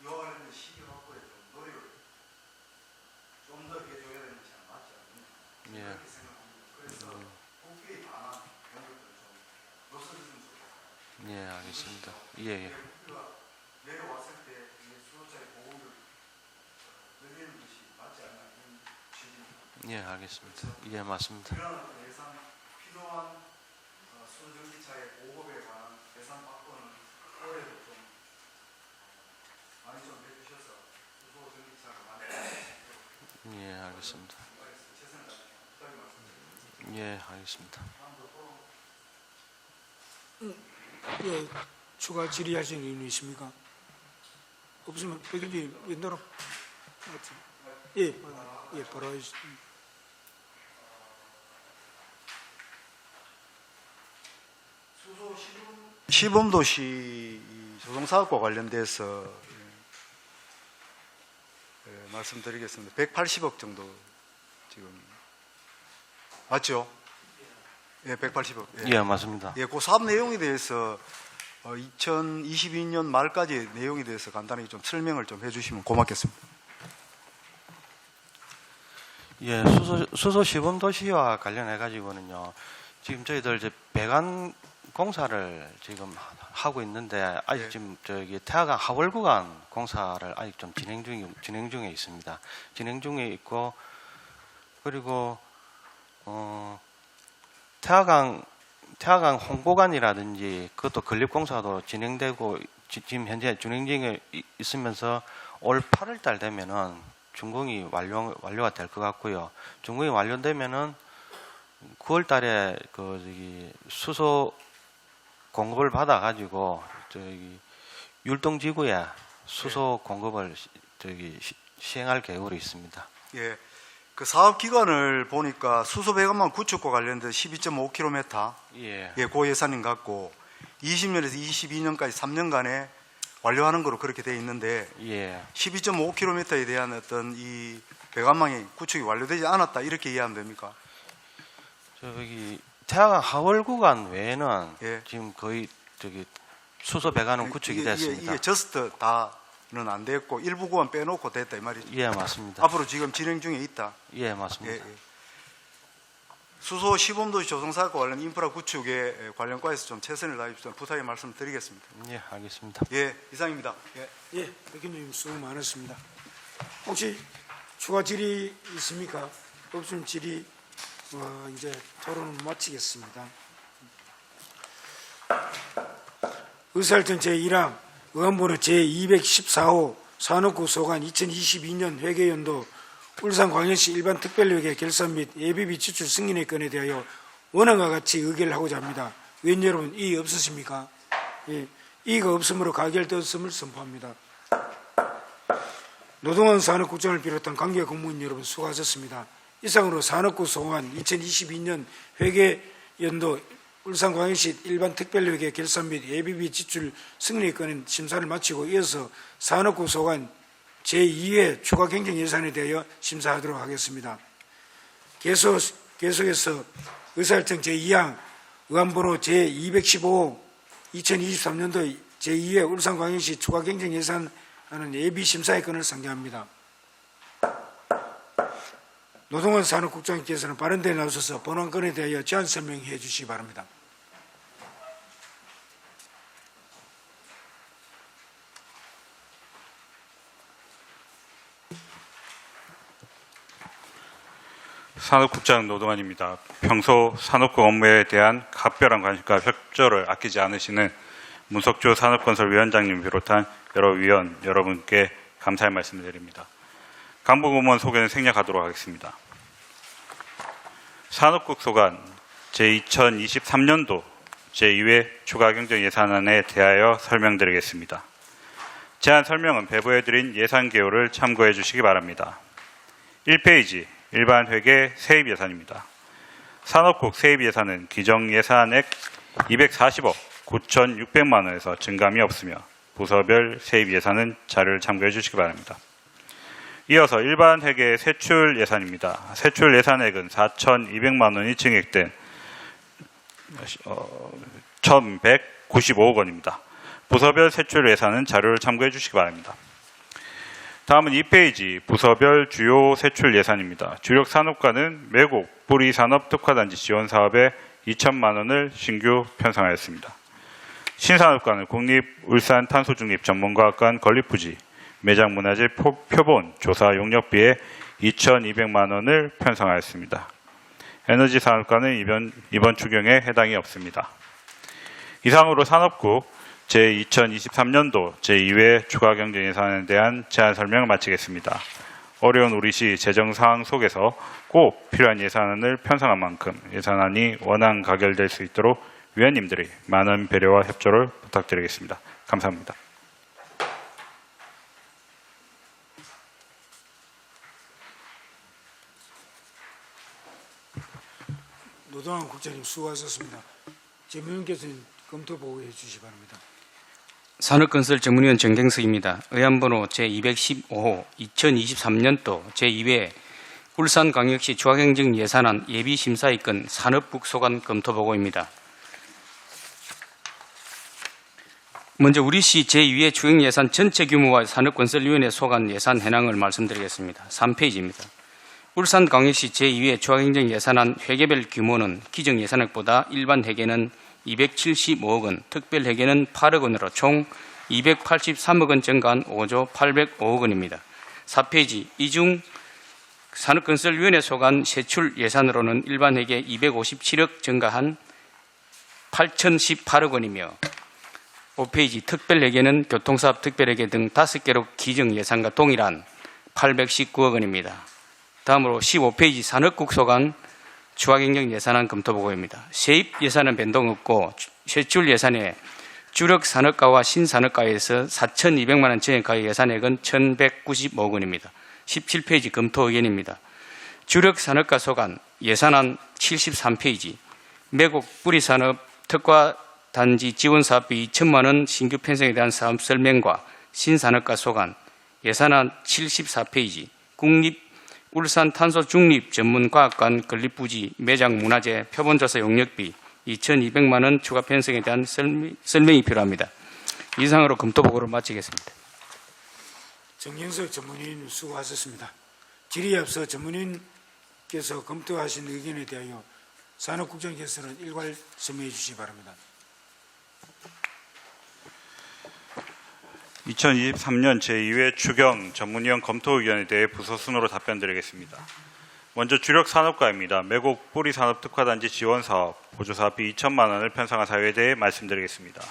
이와 관련된 시기 확보에 좀 노력을 좀 더 해줘야 되는 것이 맞지 않느냐 예. 그렇게 생각합니다. 그래서 국비에 관한 노력을 좀 놓쳐주시면 좋겠습니다. 예, 알겠습니다. 예, 예. 국비가 내려왔을 때 수소차의 보급을 늘리는 것이 맞지 않나 이런 취지입니다. 예, 알겠습니다. 예, 맞습니다. 이런 예산 필요한 수소 전기차의 보급에 관한 예산 확보는 올해도 좀 많이 좀 해주셔서 수소 전기차가 많이 예, 알겠습니다. 최선을 다해 부탁이 말씀드립니다. 예, 알겠습니다. 예, 추가 질의하시는 의원이 있습니까? 없으면 백일비 연달아 예, 바로 하겠습니다. 수소 시범도시 조성사업과 관련돼서 말씀드리겠습니다. 180억 정도 지금 맞죠? 예, 180억. 예, 맞습니다. 예, 그 사업 내용에 대해서 2022년 말까지 내용에 대해서 간단하게 좀 설명을 좀 해주시면 고맙겠습니다. 예, 수소 시범 도시와 관련해 가지고는요. 지금 저희들 이제 배관 공사를 지금 하고 있는데 아직 예. 지금 태화강 하월 구간 공사를 아직 좀 진행 중에 있습니다. 진행 중에 있고 그리고 태화강 홍보관이라든지 그것도 건립 공사도 진행되고 지금 현재 진행 중에 있으면서 올 8월 달 되면은 준공이 완료가 될 것 같고요. 준공이 완료되면은 9월 달에 수소 공급을 받아 가지고 율동지구에 수소 공급을 시행할 계획으로 있습니다. 예, 그 사업 기간을 보니까 수소 배관망 구축과 관련된 12.5km 예. 예, 고 예산인 것 같고 20년에서 22년까지 3년간에 완료하는 거로 그렇게 돼 있는데 예. 12.5km에 대한 어떤 이 배관망이 구축이 완료되지 않았다 이렇게 이해하면 됩니까? 태화강 하월 구간 외에는 예. 지금 거의 수소 배관은 구축이 됐습니다. 이게 저스트 다는 안 됐고 일부 구간 빼놓고 됐다 이 말이죠. 예, 맞습니다. 앞으로 지금 진행 중에 있다. 예, 맞습니다. 예, 예. 수소 시범도시 조성사업과 관련 인프라 구축에 관련과에서 좀 최선을 다해 주시면 부탁의 말씀 드리겠습니다. 예, 알겠습니다. 예, 이상입니다. 예. 예, 백현님 수고 많았습니다. 혹시 추가 질의 있습니까? 없으면 질의 이제 토론을 마치겠습니다. 의사일정 제1항 의원번호 제214호 산업구 소관 2022년 회계연도 울산광역시 일반특별회계 결산 및 예비비 지출 승인의 건에 대하여 원안과 같이 의결을 하고자 합니다. 의원 여러분 이의 없으십니까? 예, 이의가 없으므로 가결되었음을 선포합니다. 노동환 산업국장을 비롯한 관계 공무원 여러분 수고하셨습니다. 이상으로 산업구 소관 2022년 회계연도 울산광역시 일반특별회계 결산 및 예비비 지출 승리권은 심사를 마치고 이어서 산업국 소관 제2회 추가 경정 예산에 대하여 심사하도록 하겠습니다. 계속해서 의사일정 제2항 의안번호 제215 2023년도 제2회 울산광역시 추가 경정 예산안은 예비 심사의 건을 상정합니다. 노동환 산업국장께서는 발언대에 나서서 본안건에 대하여 제안 설명해 주시기 바랍니다. 산업국장 노동환입니다. 평소 산업국 업무에 대한 각별한 관심과 협조를 아끼지 않으시는 문석주 산업건설위원장님 비롯한 여러 위원 여러분께 감사의 말씀을 드립니다. 간부공무원 소개는 생략하도록 하겠습니다. 산업국 소관 제2023년도 제2회 추가 경정 예산안에 대하여 설명드리겠습니다. 제안 설명은 배부해드린 예산 개요를 참고해 주시기 바랍니다. 1페이지 일반 회계 세입 예산입니다. 산업국 세입 예산은 기정 예산액 240억 9,600만 원에서 증감이 없으며 부서별 세입 예산은 자료를 참고해 주시기 바랍니다. 이어서 일반 회계 세출 예산입니다. 세출 예산액은 4,200만 원이 증액된 1,195억 원입니다. 부서별 세출 예산은 자료를 참고해 주시기 바랍니다. 다음은 2페이지 부서별 주요 세출 예산입니다. 주력 산업과는 매곡 뿌리산업 특화단지 지원 사업에 2천만 원을 신규 편성하였습니다. 신산업과는 국립울산탄소중립 전문과학관 건립부지 매장 문화재 표본 조사 용역비에 2,200만 원을 편성하였습니다. 에너지 산업과는 이번 추경에 해당이 없습니다. 이상으로 산업국 제2023년도 제2회 추가 경정 예산에 대한 제안 설명을 마치겠습니다. 어려운 우리시 재정 상황 속에서 꼭 필요한 예산안을 편성한 만큼 예산안이 원안 가결될 수 있도록 위원님들의 많은 배려와 협조를 부탁드리겠습니다. 감사합니다. 노동환 국장님 수고하셨습니다. 재무위원께서는 검토 보고해 주시기 바랍니다. 산업건설 전문위원 정경석입니다. 의안번호 제215호 2023년도 제2회 울산광역시 추가경정 예산안 예비심사의건 산업국 소관 검토보고입니다. 먼저 우리시 제2회 추경예산 전체 규모와 산업건설위원회 소관 예산 현황을 말씀드리겠습니다. 3페이지입니다. 울산광역시 제2회 추가경정 예산안 회계별 규모는 기정예산액보다 일반 회계는 275억 원, 특별 회계는 8억 원으로 총 283억 원 증가한 5조 805억 원입니다. 4페이지 이중 산업건설위원회 소관 세출 예산으로는 일반 회계 257억 증가한 8,018억 원이며 5페이지 특별 회계는 교통사업 특별 회계 등 5개로 기정 예산과 동일한 819억 원입니다. 다음으로 15페이지 산업국 소관 추가경정 예산안 검토보고입니다. 세입 예산은 변동 없고 세출 예산에 주력 산업가와 신산업가에서 4,200만 원 증액가의 예산액은 1,195억 원입니다. 17페이지 검토 의견입니다. 주력 산업가 소관 예산안 73페이지 매곡 뿌리산업 특화단지 지원사업비 2천만 원 신규 편성에 대한 사업 설명과 신산업가 소관 예산안 74페이지 국립 울산 탄소 중립 전문과학관 건립부지 매장 문화재 표본조사 용역비 2,200만 원 추가 편성에 대한 설명이 필요합니다. 이상으로 검토보고를 마치겠습니다. 정경석 전문위원 수고하셨습니다. 질의에 앞서 전문위원께서 검토하신 의견에 대하여 산업국장께서는 일괄 설명해 주시기 바랍니다. 2023년 제2회 추경 전문위원 검토 의견에 대해 부서 순으로 답변드리겠습니다. 먼저 주력 산업과입니다. 매곡 뿌리산업 특화단지 지원사업 보조사업비 2천만 원을 편성한 사유에 대해 말씀드리겠습니다.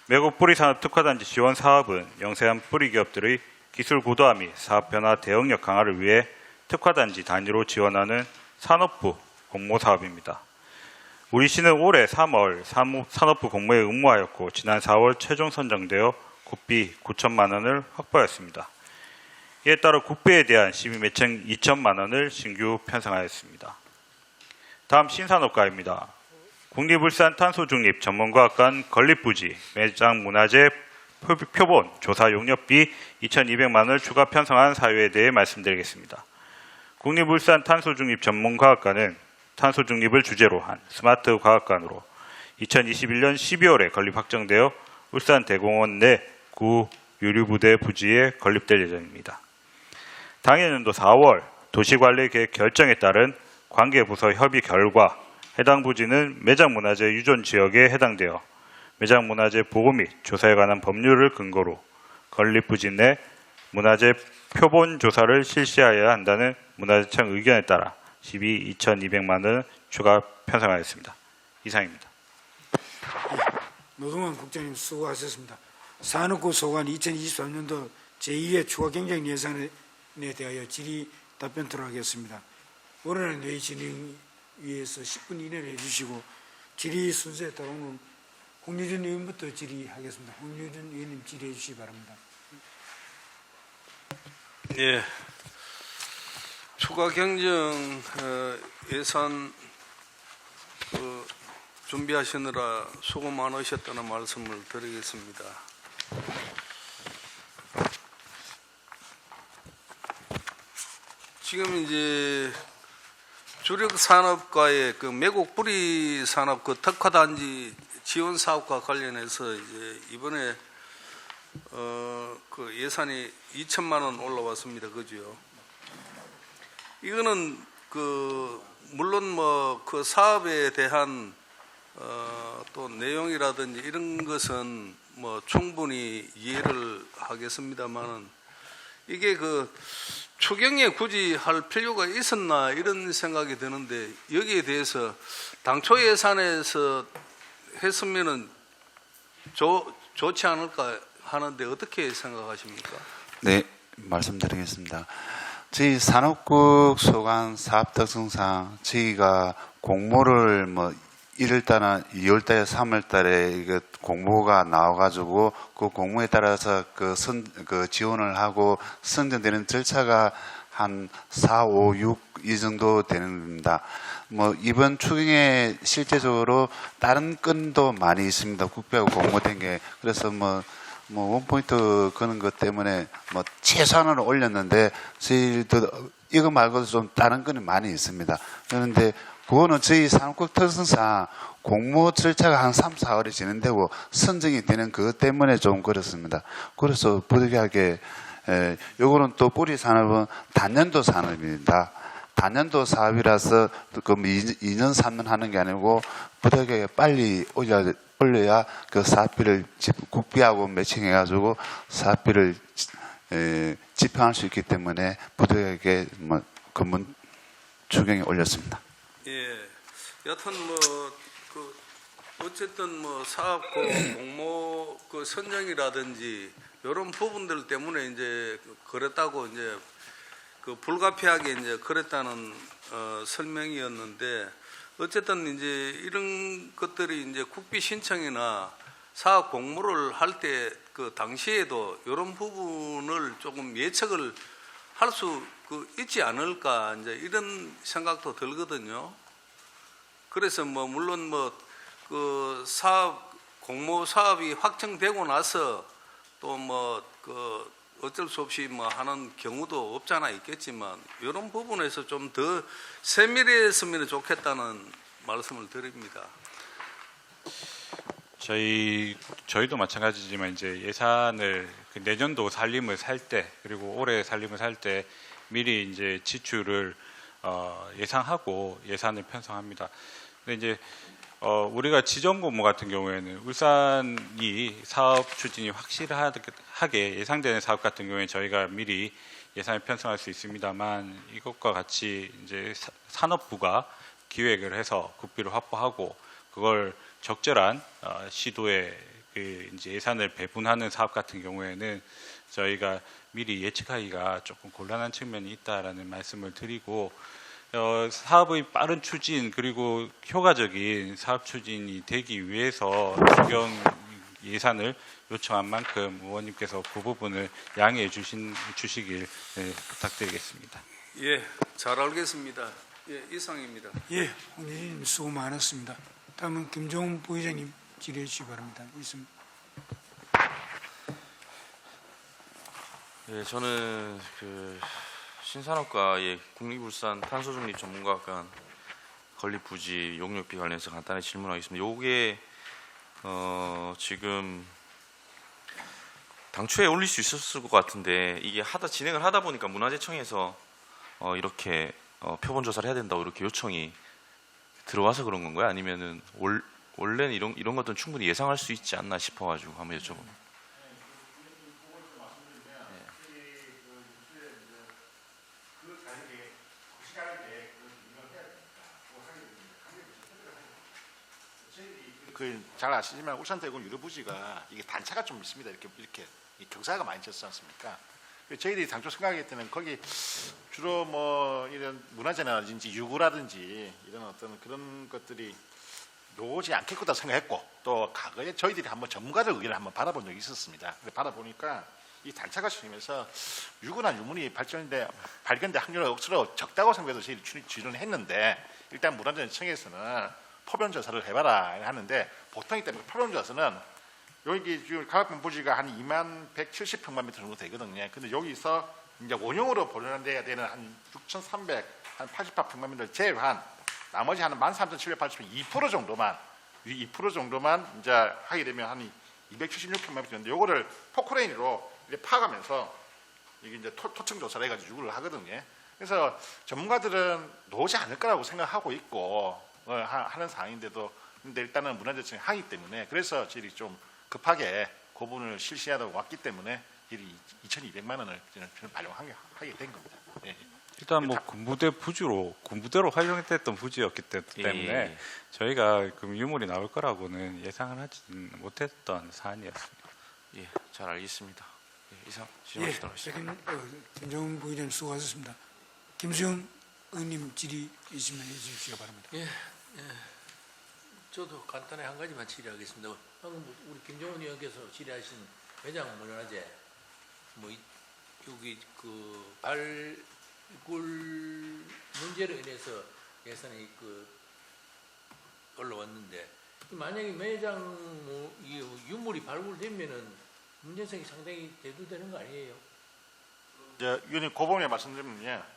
매곡 뿌리산업 특화단지 지원사업은 영세한 뿌리기업들의 기술 고도화 및 사업 변화 대응력 강화를 위해 특화단지 단위로 지원하는 산업부 공모사업입니다. 우리 시는 올해 3월 산업부 공모에 응모하였고 지난 4월 최종 선정되어 국비 9천만 원을 확보하였습니다. 이에 따라 국비에 대한 시민 매칭 2천만 원을 신규 편성하였습니다. 다음 신산업과입니다. 국립울산 탄소중립 전문과학관 건립부지 매장 문화재 표본 조사 용역비 2,200만 원을 추가 편성한 사유에 대해 말씀드리겠습니다. 국립울산 탄소중립 전문과학관은 탄소중립을 주제로 한 스마트 과학관으로 2021년 12월에 건립 확정되어 울산 대공원 내 구 유류부대 부지에 건립될 예정입니다. 당해년도 4월 도시관리계획 결정에 따른 관계부서 협의 결과 해당 부지는 매장문화재 유존 지역에 해당되어 매장문화재 보호 및 조사에 관한 법률을 근거로 건립 부지 내 문화재 표본 조사를 실시하여야 한다는 문화재청 의견에 따라 2,200만 원 추가 편성하였습니다. 이상입니다. 노동환 국장님 수고하셨습니다. 산업부 소관 2023년도 제2회 추가 경쟁 예산에 대하여 질의 답변토록 하겠습니다. 원활한 회의 진행 위해서 10분 이내로 해주시고 질의 순서에 따르면 홍유준 의원부터 질의하겠습니다. 홍유준 의원님 질의해 주시기 바랍니다. 예. 추가 경정 예산 준비하시느라 수고 많으셨다는 말씀을 드리겠습니다. 지금 이제 주력 산업과의 그 매국 뿌리 산업 그 특화단지 지원 사업과 관련해서 이제 이번에 그 예산이 2천만 원 올라왔습니다. 그죠? 이거는 그 물론 뭐 그 사업에 대한 또 내용이라든지 이런 것은 뭐 충분히 이해를 하겠습니다만은 이게 그 추경에 굳이 할 필요가 있었나 이런 생각이 드는데 여기에 대해서 당초 예산에서 했으면은 좋지 않을까 하는데 어떻게 생각하십니까? 네, 말씀드리겠습니다. 저희 산업국 소관 사업 특성상 저희가 공모를 뭐 1월달이나 2월달에 3월달에 이거 공모가 나와가지고 그 공모에 따라서 그 지원을 하고 선정되는 절차가 한 4, 5, 6 이 정도 되는 겁니다. 뭐 이번 추경에 실제적으로 다른 건도 많이 있습니다. 국비하고 공모된 게. 그래서 뭐 원포인트 거는 것 때문에 뭐 최소한으로 올렸는데 저희도 이거 말고도 좀 다른 거는 많이 있습니다. 그런데 그거는 저희 산업국 특성상 공모 절차가 한 3, 4월이 진행되고 선정이 되는 그것 때문에 좀 그렇습니다. 그래서 부득이하게 요거는 또 뿌리 산업은 단년도 산업입니다. 단년도 사업이라서 그 2년, 3년 하는 게 아니고 부득이하게 빨리 올려야 그 사업비를 국비하고 매칭해가지고 사업비를 집행할 수 있기 때문에 부득이하게 뭐 금문 추경에 올렸습니다. 예, 여튼 그 어쨌든 사업 공모 그 선정이라든지 이런 부분들 때문에 이제 그랬다고 이제 그 불가피하게 이제 그랬다는 설명이었는데 어쨌든 이제 이런 것들이 이제 국비 신청이나 사업 공모를 할 때 그 당시에도 이런 부분을 조금 예측을 할 수 있지 않을까 이제 이런 생각도 들거든요. 그래서 물론 그 사업 공모 사업이 확정되고 나서 또 그 어쩔 수 없이 하는 경우도 없잖아 있겠지만 이런 부분에서 좀 더 세밀했으면 좋겠다는 말씀을 드립니다. 저희도 마찬가지지만 이제 예산을 그 내년도 살림을 살 때 그리고 올해 살림을 살 때 미리 이제 지출을 예상하고 예산을 편성합니다. 근데 이제 우리가 지정 공모 같은 경우에는 울산이 사업 추진이 확실하게 예상되는 사업 같은 경우에 저희가 미리 예산을 편성할 수 있습니다만 이것과 같이 이제 산업부가 기획을 해서 국비를 확보하고 그걸 적절한 시도에 그 이제 예산을 배분하는 사업 같은 경우에는 저희가 미리 예측하기가 조금 곤란한 측면이 있다라는 말씀을 드리고 사업의 빠른 추진 그리고 효과적인 사업 추진이 되기 위해서 추경 예산을 요청한 만큼 의원님께서 그 부분을 양해해 주시길 부탁드리겠습니다. 예, 잘 알겠습니다. 예, 이상입니다. 예, 홍의원님 수고 많았습니다. 다음은 김종훈 부의장님 질의해 주시기 바랍니다. 있습니다. 네, 저는 그 신산업과의 국립울산 탄소중립 전문가학관 건립 부지 용역비 관련해서 간단히 질문하겠습니다. 요게 지금 당초에 올릴 수 있었을 것 같은데 이게 진행을 하다 보니까 문화재청에서 이렇게 표본 조사를 해야 된다고 이렇게 요청이 들어와서 그런 건가요? 아니면은 원래는 이런 것들은 충분히 예상할 수 있지 않나 싶어가지고 한번 여쭤봅니다. 잘 아시지만 울산대군 유료부지가 이게 단차가 좀 있습니다. 이렇게 경사가 많이 졌지 않습니까? 저희들이 당초 생각할 때는 거기 주로 뭐 이런 문화재라든지 유구라든지 이런 어떤 그런 것들이 오지 않겠구나 생각했고, 또 과거에 저희들이 한번 전문가들 의견을 한번 받아본 적이 있었습니다. 받아보니까 이 단차가 생기면서 유구나 유물이 발견될 확률은 억수로 적다고 생각해서 저희들이 지원을 했는데, 일단 문화재청에서는 포변 조사를 해봐라 하는데, 보통이기 때문에 포변 조사는 여기 지금 가락동 부지가 한 2170평방미터 정도 되거든요. 근데 여기서 이제 원형으로 보존돼야 되는 한 6388평방미터를 제외한 나머지 한 13,780평 2% 정도만 이제 하게 되면 한 276평방미터인데, 요거를 포크레인으로 이렇게 파가면서 이게 이제 토층 조사를 해가지고 유구를 하거든요. 그래서 전문가들은 나오지 않을 거라고 생각하고 있고 하는 상황인데도, 근데 일단은 문화재청이 하기 때문에, 그래서 저희들이 좀 급하게 그 부분을 실시하다고 왔기 때문에 2,200만 원을 저는 발용하게 된 겁니다. 예. 일단 뭐 군부대로 활용됐던 부지였기 때문에 저희가 그 유물이 나올 거라고는 예상을 하지 못했던 사안이었습니다. 예, 잘 알겠습니다. 예, 이상 질문하시도록 하겠습니다. 김종훈 부의장님 수고하셨습니다. 김수영 의원님 질의 있으면 해주시기 바랍니다. 예. 저도 간단히 한 가지만 질의하겠습니다. 방금 우리 김종훈 의원께서 질의하신 매장 문화재, 여기 그 발굴 문제로 인해서 예산이 올라왔는데, 만약에 매장 유물이 발굴되면은 문제성이 상당히 대두되는 거 아니에요? 이제 위원님 그 부분에 말씀드리면,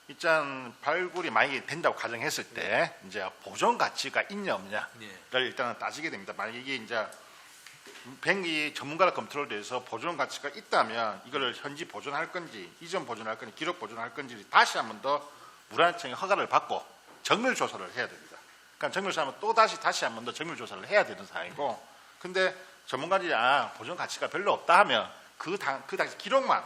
일단 발굴이 만약에 된다고 가정했을 때 이제 보존 가치가 있냐 없냐를 일단은 따지게 됩니다. 만약에 이게 이제 뱅이 전문가를 검토를 해서 보존 가치가 있다면 이걸 현지 보존할 건지 이전 보존할 건지 기록 보존할 건지 다시 한 번 더 문화재청의 허가를 받고 정밀 조사를 해야 됩니다. 그러니까 정밀 조사하면 또 다시 한 번 더 정밀 조사를 해야 되는 상황이고, 근데 전문가들이 보존 가치가 별로 없다 하면 그 당시 기록만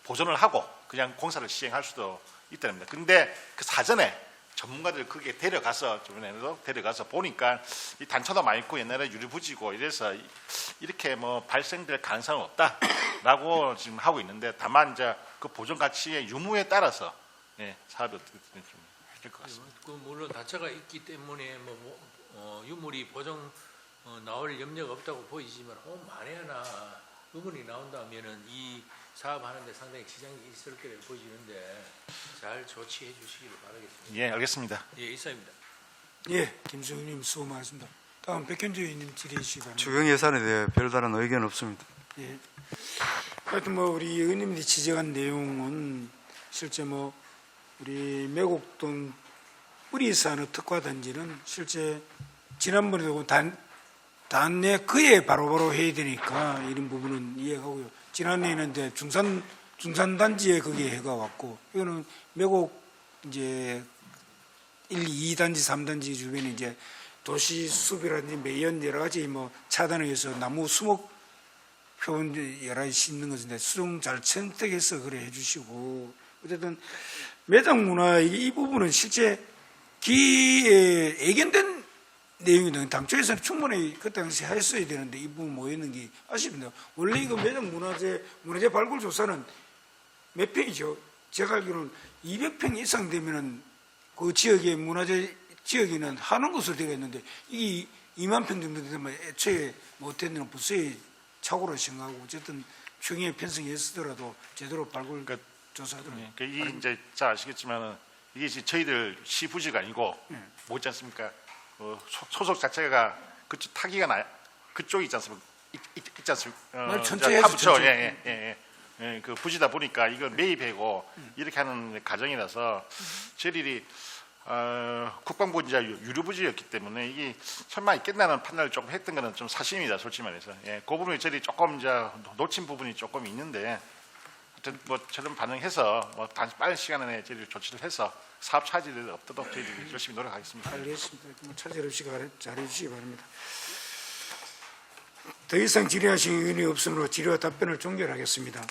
보존을 하고 그냥 공사를 시행할 수도 있답니다. 근데 그 사전에 전문가들 그게 주변에도 데려가서 보니까 이 단차도 많이 있고 옛날에 유리부지고 이래서 이렇게 뭐 발생될 가능성은 없다라고 지금 하고 있는데, 다만 이제 그 보존 가치의 유무에 따라서 사업이 어떻게 되는지 좀 할 것 같습니다. 물론 단차가 있기 때문에 유물이 보존 나올 염려가 없다고 보이지만, 만에 하나 유물이 나온다면은 이 사업하는데 상당히 지장이 있을 거라고 보이는데 잘 조치해 주시기를 바라겠습니다. 예, 알겠습니다. 예, 이상입니다. 예, 김수영님 수고 많으십니다. 다음 백현주 의원님 질의해 주시기 바랍니다. 추경 예산에 대해 별다른 의견 없습니다. 예. 하여튼 우리 의원님들이 지적한 내용은 실제 우리 매곡동 뿌리산업 특화단지는 실제 지난번에도 단내 그에 바로바로 해야 되니까 이런 부분은 이해하고요. 지난해에는 이제 중산단지에 거기에 해가 왔고, 이거는 매곡 이제 1, 2단지, 3단지 주변에 이제 도시 숲이라든지 매연 여러 가지 차단을 해서 나무 수목 표본 여러 가지 심는 것인데 수종 잘 선택해서 그래 해주시고, 어쨌든 매장 문화 이 부분은 실제 기에 예견된 내용이든 당초에서는 충분히 그 당시에 했어야 되는데 이 부분 뭐였는 게 아쉽습니다. 원래 이거 매장 문화재 발굴 조사는 몇 평이죠? 제가 알기로는 200평 이상 되면은 그 지역의 문화재 지역에는 하는 것으로 되어 있는데, 이게 2만 평 정도 되면 애초에 못했는 부서의 착오로 생각하고, 어쨌든 추경에 편성했으더라도 제대로 발굴 조사하도록. 이게 이제 잘 아시겠지만은 이게 저희들 시 부지가 아니고 뭐 있지 않습니까? 소속 자체가 그쪽 타기가 그쪽이 있지 않습니까? 있지 않습니까? 말 천천히 해서 그렇죠. 예, 그 부지다 보니까 이걸 매입하고 이렇게 하는 과정이라서 저희들이 국방부 이제 유료부지였기 때문에 이게 설마 있겠나는 판단을 조금 했던 거는 좀 사실입니다. 솔직히 말해서. 예, 그 부분이 저희들이 조금 이제 놓친 부분이 조금 있는데 하여튼 뭐 저런 반응해서 뭐 빠른 시간 안에 저희들이 조치를 해서 사업 차질이 없도록 저희들이 열심히 노력하겠습니다. 알겠습니다. 뭐 차질 없이 잘해주시기 바랍니다. 더 이상 질의하신 의원이 없으므로 질의와 답변을 종결하겠습니다.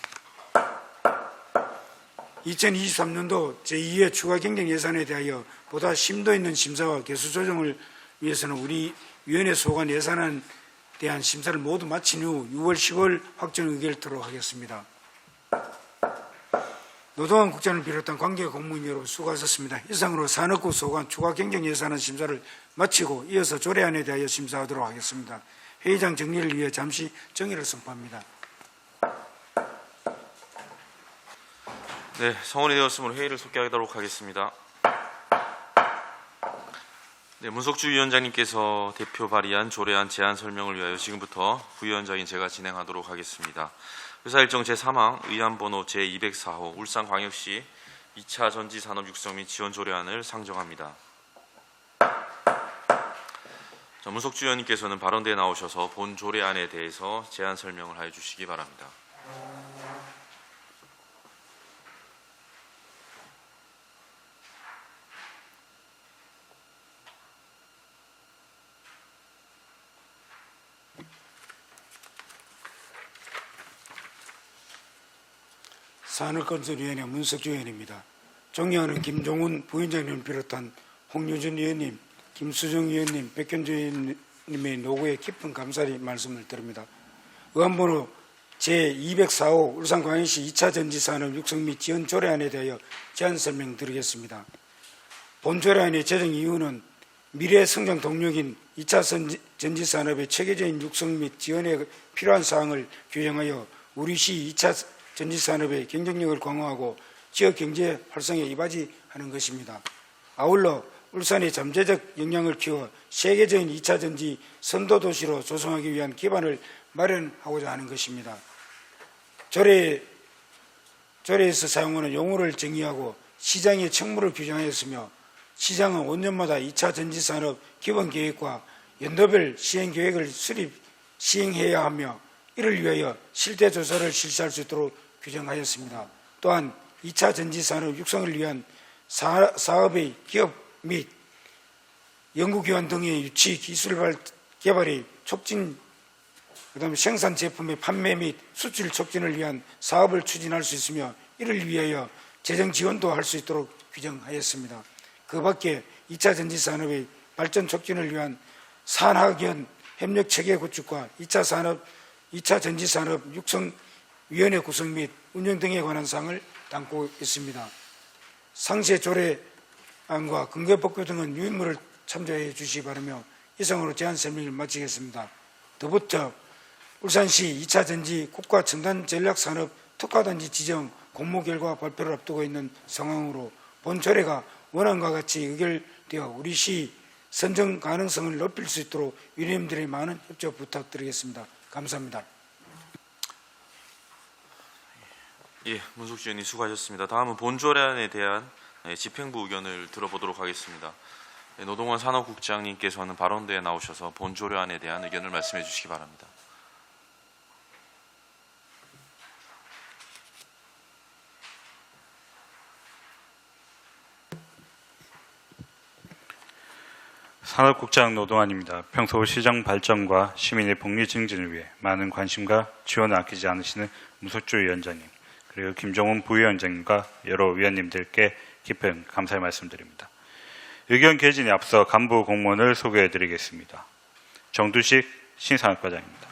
2023년도 제2회 추가 경정 예산에 대하여 보다 심도 있는 심사와 개수 조정을 위해서는 우리 위원회 소관 예산안에 대한 심사를 모두 마친 후 6월 10월 확정 의결을 토록 하겠습니다. 노동환 국장을 비롯한 관계 공무원 여러분 수고하셨습니다. 이상으로 산업부 소관 추가 경정 예산안 심사를 마치고 이어서 조례안에 대하여 심사하도록 하겠습니다. 회의장 정리를 위해 잠시 정의를 선포합니다. 네, 성원이 되었으므로 회의를 속개하도록 하겠습니다. 네, 문석주 위원장님께서 대표 발의한 조례안 제안 설명을 위하여 지금부터 부위원장인 제가 진행하도록 하겠습니다. 의사일정 제3항 의안번호 제204호 울산광역시 2차 전지산업 육성 및 지원 조례안을 상정합니다. 문석주 의원님께서는 발언대에 나오셔서 본 조례안에 대해서 제안 설명을 하여 주시기 바랍니다. 산업건설위원회 문석주 의원입니다. 존경하는 김종훈 부위원장님을 비롯한 홍유준 의원님, 김수정 의원님, 백현주 의원님의 노고에 깊은 감사의 말씀을 드립니다. 의안번호 제204호 울산광역시 2차 전지산업 육성 및 지원 조례안에 대하여 제안 설명드리겠습니다. 본 조례안의 제정 이유는 미래 성장 동력인 2차 전지산업의 체계적인 육성 및 지원에 필요한 사항을 규정하여 우리 시 2차 전지산업의 경쟁력을 강화하고 지역경제 활성에 이바지하는 것입니다. 아울러 울산의 잠재적 역량을 키워 세계적인 2차 전지 선도도시로 조성하기 위한 기반을 마련하고자 하는 것입니다. 조례에서 사용하는 용어를 정의하고 시장의 책무를 규정하였으며 시장은 5년마다 2차 전지산업 기본계획과 연도별 시행계획을 시행해야 하며 이를 위하여 실태조사를 실시할 수 있도록 규정하였습니다. 또한 2차 전지산업 육성을 위한 사업의 기업 및 연구기관 등의 유치, 기술 개발의 촉진, 그다음에 생산 제품의 판매 및 수출 촉진을 위한 사업을 추진할 수 있으며 이를 위하여 재정 지원도 할 수 있도록 규정하였습니다. 그 밖에 2차 전지산업의 발전 촉진을 위한 산학연 협력 체계 구축과 2차 전지산업 육성위원회 구성 및 운영 등에 관한 사항을 담고 있습니다. 상세 조례안과 근거법규 등은 유인물을 참조해 주시기 바라며 이상으로 제안 설명을 마치겠습니다. 더불어 울산시 2차 전지 국가 첨단 전략산업 특화단지 지정 공모 결과 발표를 앞두고 있는 상황으로 본 조례가 원안과 같이 의결되어 우리 시 선정 가능성을 높일 수 있도록 위원님들의 많은 협조 부탁드리겠습니다. 감사합니다. 예, 문석주 의원님 수고하셨습니다. 다음은 본 조례안에 대한 집행부 의견을 들어보도록 하겠습니다. 노동환 산업국장님께서는 발언대에 나오셔서 본 조례안에 대한 의견을 말씀해 주시기 바랍니다. 산업국장 노동환입니다. 평소 시정 발전과 시민의 복리 증진을 위해 많은 관심과 지원을 아끼지 않으시는 문석주 위원장님, 그리고 김종훈 부위원장님과 여러 위원님들께 깊은 감사의 말씀드립니다. 의견 개진에 앞서 간부 공무원을 소개해드리겠습니다. 정두식 신산업과장입니다.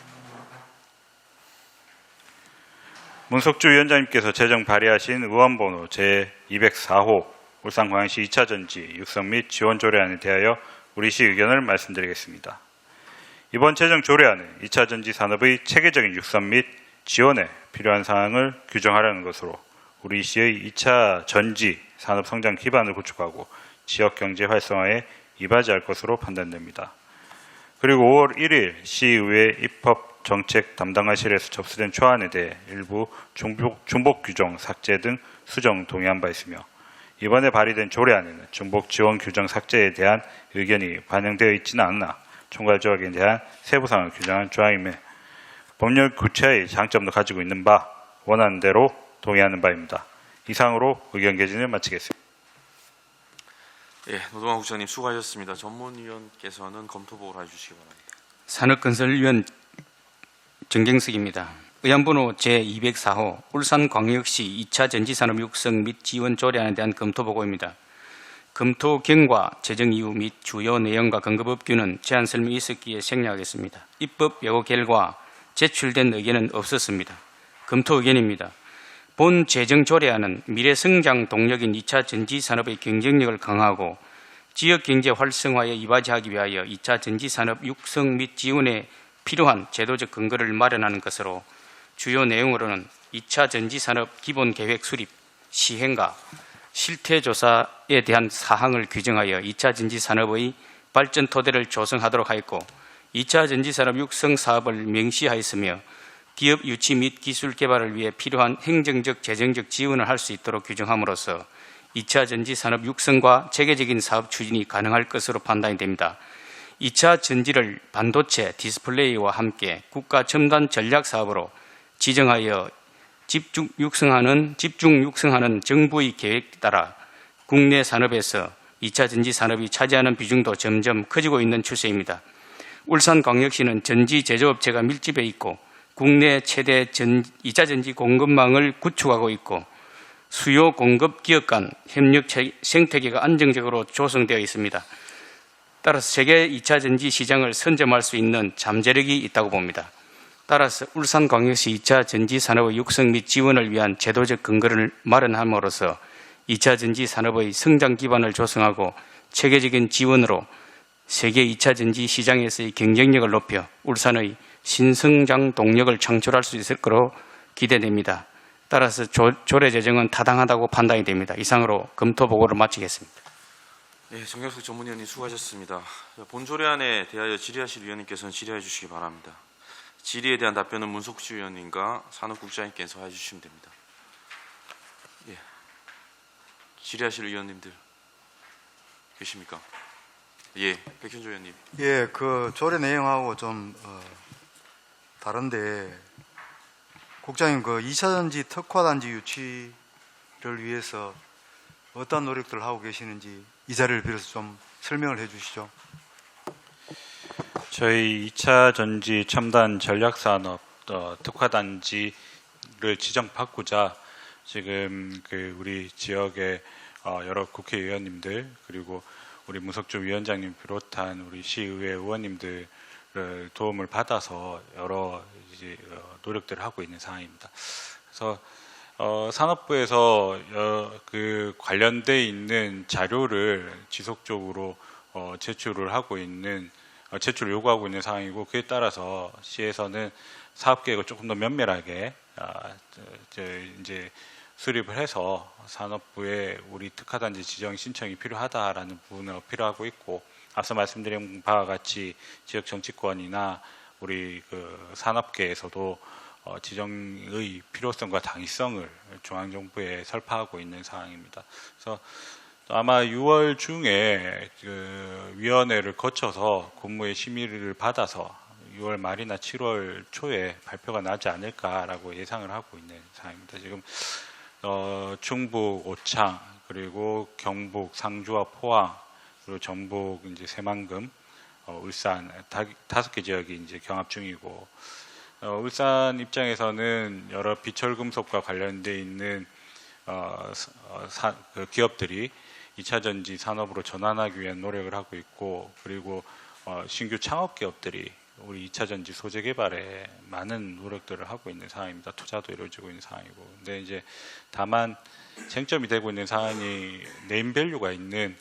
문석주 위원장님께서 제정 발의하신 의원번호 제204호 울산광역시 2차 전지 육성 및 지원 조례안에 대하여 우리 시 의견을 말씀드리겠습니다. 이번 제정 조례안은 2차 전지 산업의 체계적인 육성 및 지원에 필요한 사항을 규정하려는 것으로 우리 시의 2차 전지 산업 성장 기반을 구축하고 지역 경제 활성화에 이바지할 것으로 판단됩니다. 그리고 5월 1일 시의회 입법 정책 담당관실에서 접수된 초안에 대해 일부 중복 규정 삭제 등 수정 동의한 바 있으며 이번에 발의된 조례안에는 중복 지원 규정 삭제에 대한 의견이 반영되어 있지는 않으나 총괄 조약에 대한 세부 사항을 규정한 조항임에 법률 구체의 장점도 가지고 있는 바 원하는 대로 동의하는 바입니다. 이상으로 의견 개진을 마치겠습니다. 예, 노동환 국장님 수고하셨습니다. 전문위원께서는 검토 보고를 해주시기 바랍니다. 산업건설위원 정경석입니다. 의안번호 제204호 울산광역시 2차 전지산업 육성 및 지원 조례안에 대한 검토 보고입니다. 검토 경과, 재정 이유 및 주요 내용과 근거 법규는 제안 설명이 있었기에 생략하겠습니다. 입법 예고 결과 제출된 의견은 없었습니다. 검토 의견입니다. 본 재정 조례안은 미래 성장 동력인 2차 전지 산업의 경쟁력을 강화하고 지역 경제 활성화에 이바지하기 위하여 2차 전지 산업 육성 및 지원에 필요한 제도적 근거를 마련하는 것으로 주요 내용으로는 2차 전지 산업 기본 계획 수립, 시행과 실태 조사에 대한 사항을 규정하여 2차 전지 산업의 발전 토대를 조성하도록 하였고 2차 전지 산업 육성 사업을 명시하였으며 기업 유치 및 기술 개발을 위해 필요한 행정적, 재정적 지원을 할 수 있도록 규정함으로써 2차 전지 산업 육성과 체계적인 사업 추진이 가능할 것으로 판단이 됩니다. 2차 전지를 반도체, 디스플레이와 함께 국가 첨단 전략 사업으로 지정하여 집중 육성하는 정부의 계획에 따라 국내 산업에서 2차 전지 산업이 차지하는 비중도 점점 커지고 있는 추세입니다. 울산광역시는 전지 제조업체가 밀집해 있고 국내 최대 2차 전지 공급망을 구축하고 있고 수요 공급 기업 간 협력 생태계가 안정적으로 조성되어 있습니다. 따라서 세계 2차 전지 시장을 선점할 수 있는 잠재력이 있다고 봅니다. 따라서 울산광역시 2차 전지 산업의 육성 및 지원을 위한 제도적 근거를 마련함으로써 2차 전지 산업의 성장 기반을 조성하고 체계적인 지원으로 세계 2차 전지 시장에서의 경쟁력을 높여 울산의 신성장 동력을 창출할 수 있을 것으로 기대됩니다. 따라서 조례 제정은 타당하다고 판단이 됩니다. 이상으로 검토 보고를 마치겠습니다. 예, 정경석 전문위원님 수고하셨습니다. 본 조례안에 대하여 질의하실 위원님께서는 질의해 주시기 바랍니다. 질의에 대한 답변은 문석주 위원님과 산업국장님께서 해주시면 됩니다. 예, 질의하실 위원님들 계십니까? 예, 백현조 위원님. 예, 그 조례 내용하고 좀 다른데 국장님 그 2차 전지 특화 단지 유치를 위해서 어떤 노력들을 하고 계시는지 이 자리를 빌어서 좀 설명을 해 주시죠. 저희 2차 전지 첨단 전략산업 특화 단지를 지정받고자 지금 우리 지역의 여러 국회의원님들 그리고 우리 문석주 위원장님 비롯한 우리 시의회 의원님들을 도움을 받아서 여러 노력들을 하고 있는 상황입니다. 그래서 산업부에서 그 관련돼 있는 자료를 지속적으로 제출을 요구하고 있는 상황이고 그에 따라서 시에서는 사업 계획을 조금 더 면밀하게 이제 수립을 해서 산업부에 우리 특화단지 지정 신청이 필요하다라는 부분을 어필하고 있고 앞서 말씀드린 바와 같이 지역 정치권이나 우리 그 산업계에서도 지정의 필요성과 당위성을 중앙정부에 설파하고 있는 상황입니다. 그래서 아마 6월 중에 그 위원회를 거쳐서 국무의 심의를 받아서 6월 말이나 7월 초에 발표가 나지 않을까라고 예상을 하고 있는 상황입니다. 지금 충북, 오창, 그리고 경북, 상주와 포항, 그리고 전북, 이제 새만금, 울산 5개 지역이 이제 경합 중이고 울산 입장에서는 여러 비철금속과 관련돼 있는 그 기업들이 2차 전지 산업으로 전환하기 위한 노력을 하고 있고 그리고 신규 창업 기업들이 우리 2차 전지 소재 개발에 많은 노력들을 하고 있는 상황입니다. 투자도 이루어지고 있는 상황이고. 근데 이제 다만 쟁점이 되고 있는 상황이 네임밸류가 있는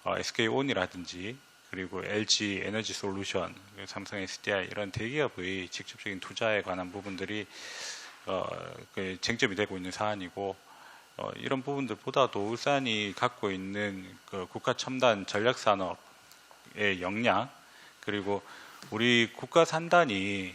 SK온이라든지 그리고 LG 에너지 솔루션, 삼성 SDI 이런 대기업의 직접적인 투자에 관한 부분들이 그 쟁점이 되고 있는 사안이고 이런 부분들보다도 울산이 갖고 있는 그 국가 첨단 전략 산업 정부의 역량 그리고 우리 국가 산단이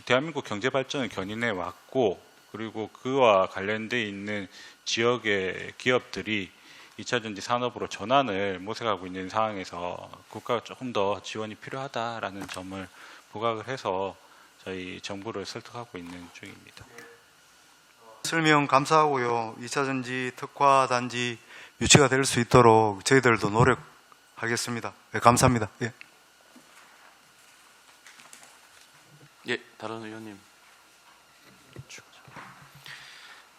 대한민국 경제 발전을 견인해 왔고 그리고 그와 관련돼 있는 지역의 기업들이 2차 전지 산업으로 전환을 모색하고 있는 상황에서 국가가 조금 더 지원이 필요하다라는 점을 부각을 해서 저희 정부를 설득하고 있는 중입니다. 설명 감사하고요. 2차 전지 특화 단지 유치가 될 수 있도록 저희들도 노력하겠습니다. 네, 감사합니다. 예. 예, 다른 의원님.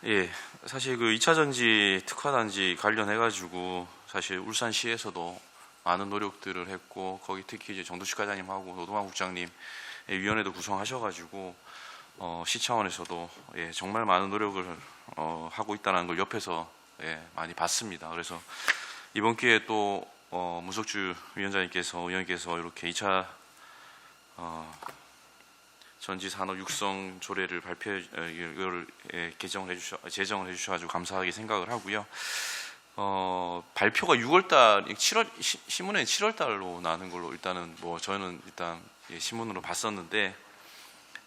예, 사실 그 2차 전지 특화 단지 관련해 가지고 사실 울산시에서도 많은 노력들을 했고 거기 특히 이제 정두식 과장님하고 노동환 국장님 위원회도 구성하셔 가지고 시 차원에서도 예, 정말 많은 노력을 하고 있다는 걸 옆에서 예, 많이 봤습니다. 그래서 이번 기회에 또 문석주 의원님께서 이렇게 2차 전지 산업 육성 조례를 이걸 제정을 해주셔가지고 감사하게 생각을 하고요. 발표가 6월달, 7월 신문에 7월달로 나는 걸로 일단은 뭐 저는 일단 예, 신문으로 봤었는데,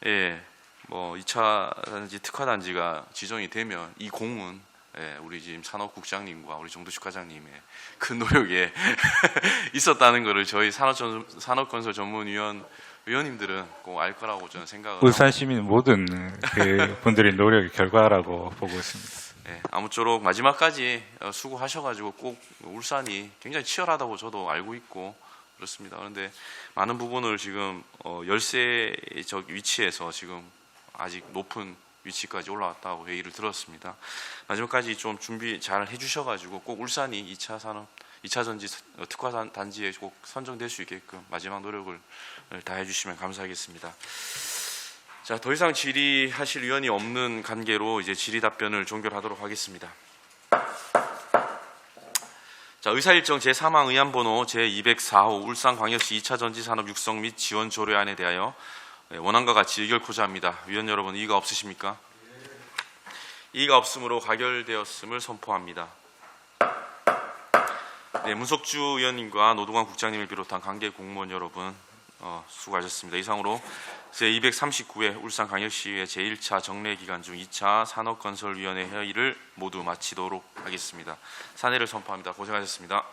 예, 뭐 2차 단지 특화 단지가 지정이 되면 이 공은 예, 우리 지금 산업국장님과 우리 정두식 과장님의 큰 노력에 있었다는 것을 저희 산업건설 의원님들은 꼭 알 거라고 저는 생각을 울산 시민 모든 그 분들의 노력의 결과라고 보고 있습니다. 예, 아무쪼록 마지막까지 수고하셔가지고 꼭 울산이 굉장히 치열하다고 저도 알고 있고 그렇습니다. 그런데 많은 부분을 지금 열세적 위치에서 지금 아직 높은 위치까지 올라왔다고 회의를 들었습니다. 마지막까지 좀 준비 잘 해주셔가지고 꼭 울산이 2차 전지 특화 단지에 꼭 선정될 수 있게끔 마지막 노력을 다해 주시면 감사하겠습니다. 자, 더 이상 질의하실 의원이 없는 관계로 이제 질의 답변을 종결하도록 하겠습니다. 자, 의사일정 제3항 의안번호 제204호 울산광역시 2차 전지 산업 육성 및 지원 조례안에 대하여 원안과 같이 의결코자 합니다. 위원 여러분, 이의가 없으십니까? 이의가 없으므로 가결되었음을 선포합니다. 네, 문석주 의원님과 노동환 국장님을 비롯한 관계 공무원 여러분 수고하셨습니다. 이상으로 제239회 울산광역시의 제1차 정례기간 중 2차 산업건설위원회 회의를 모두 마치도록 하겠습니다. 사내를 선포합니다. 고생하셨습니다.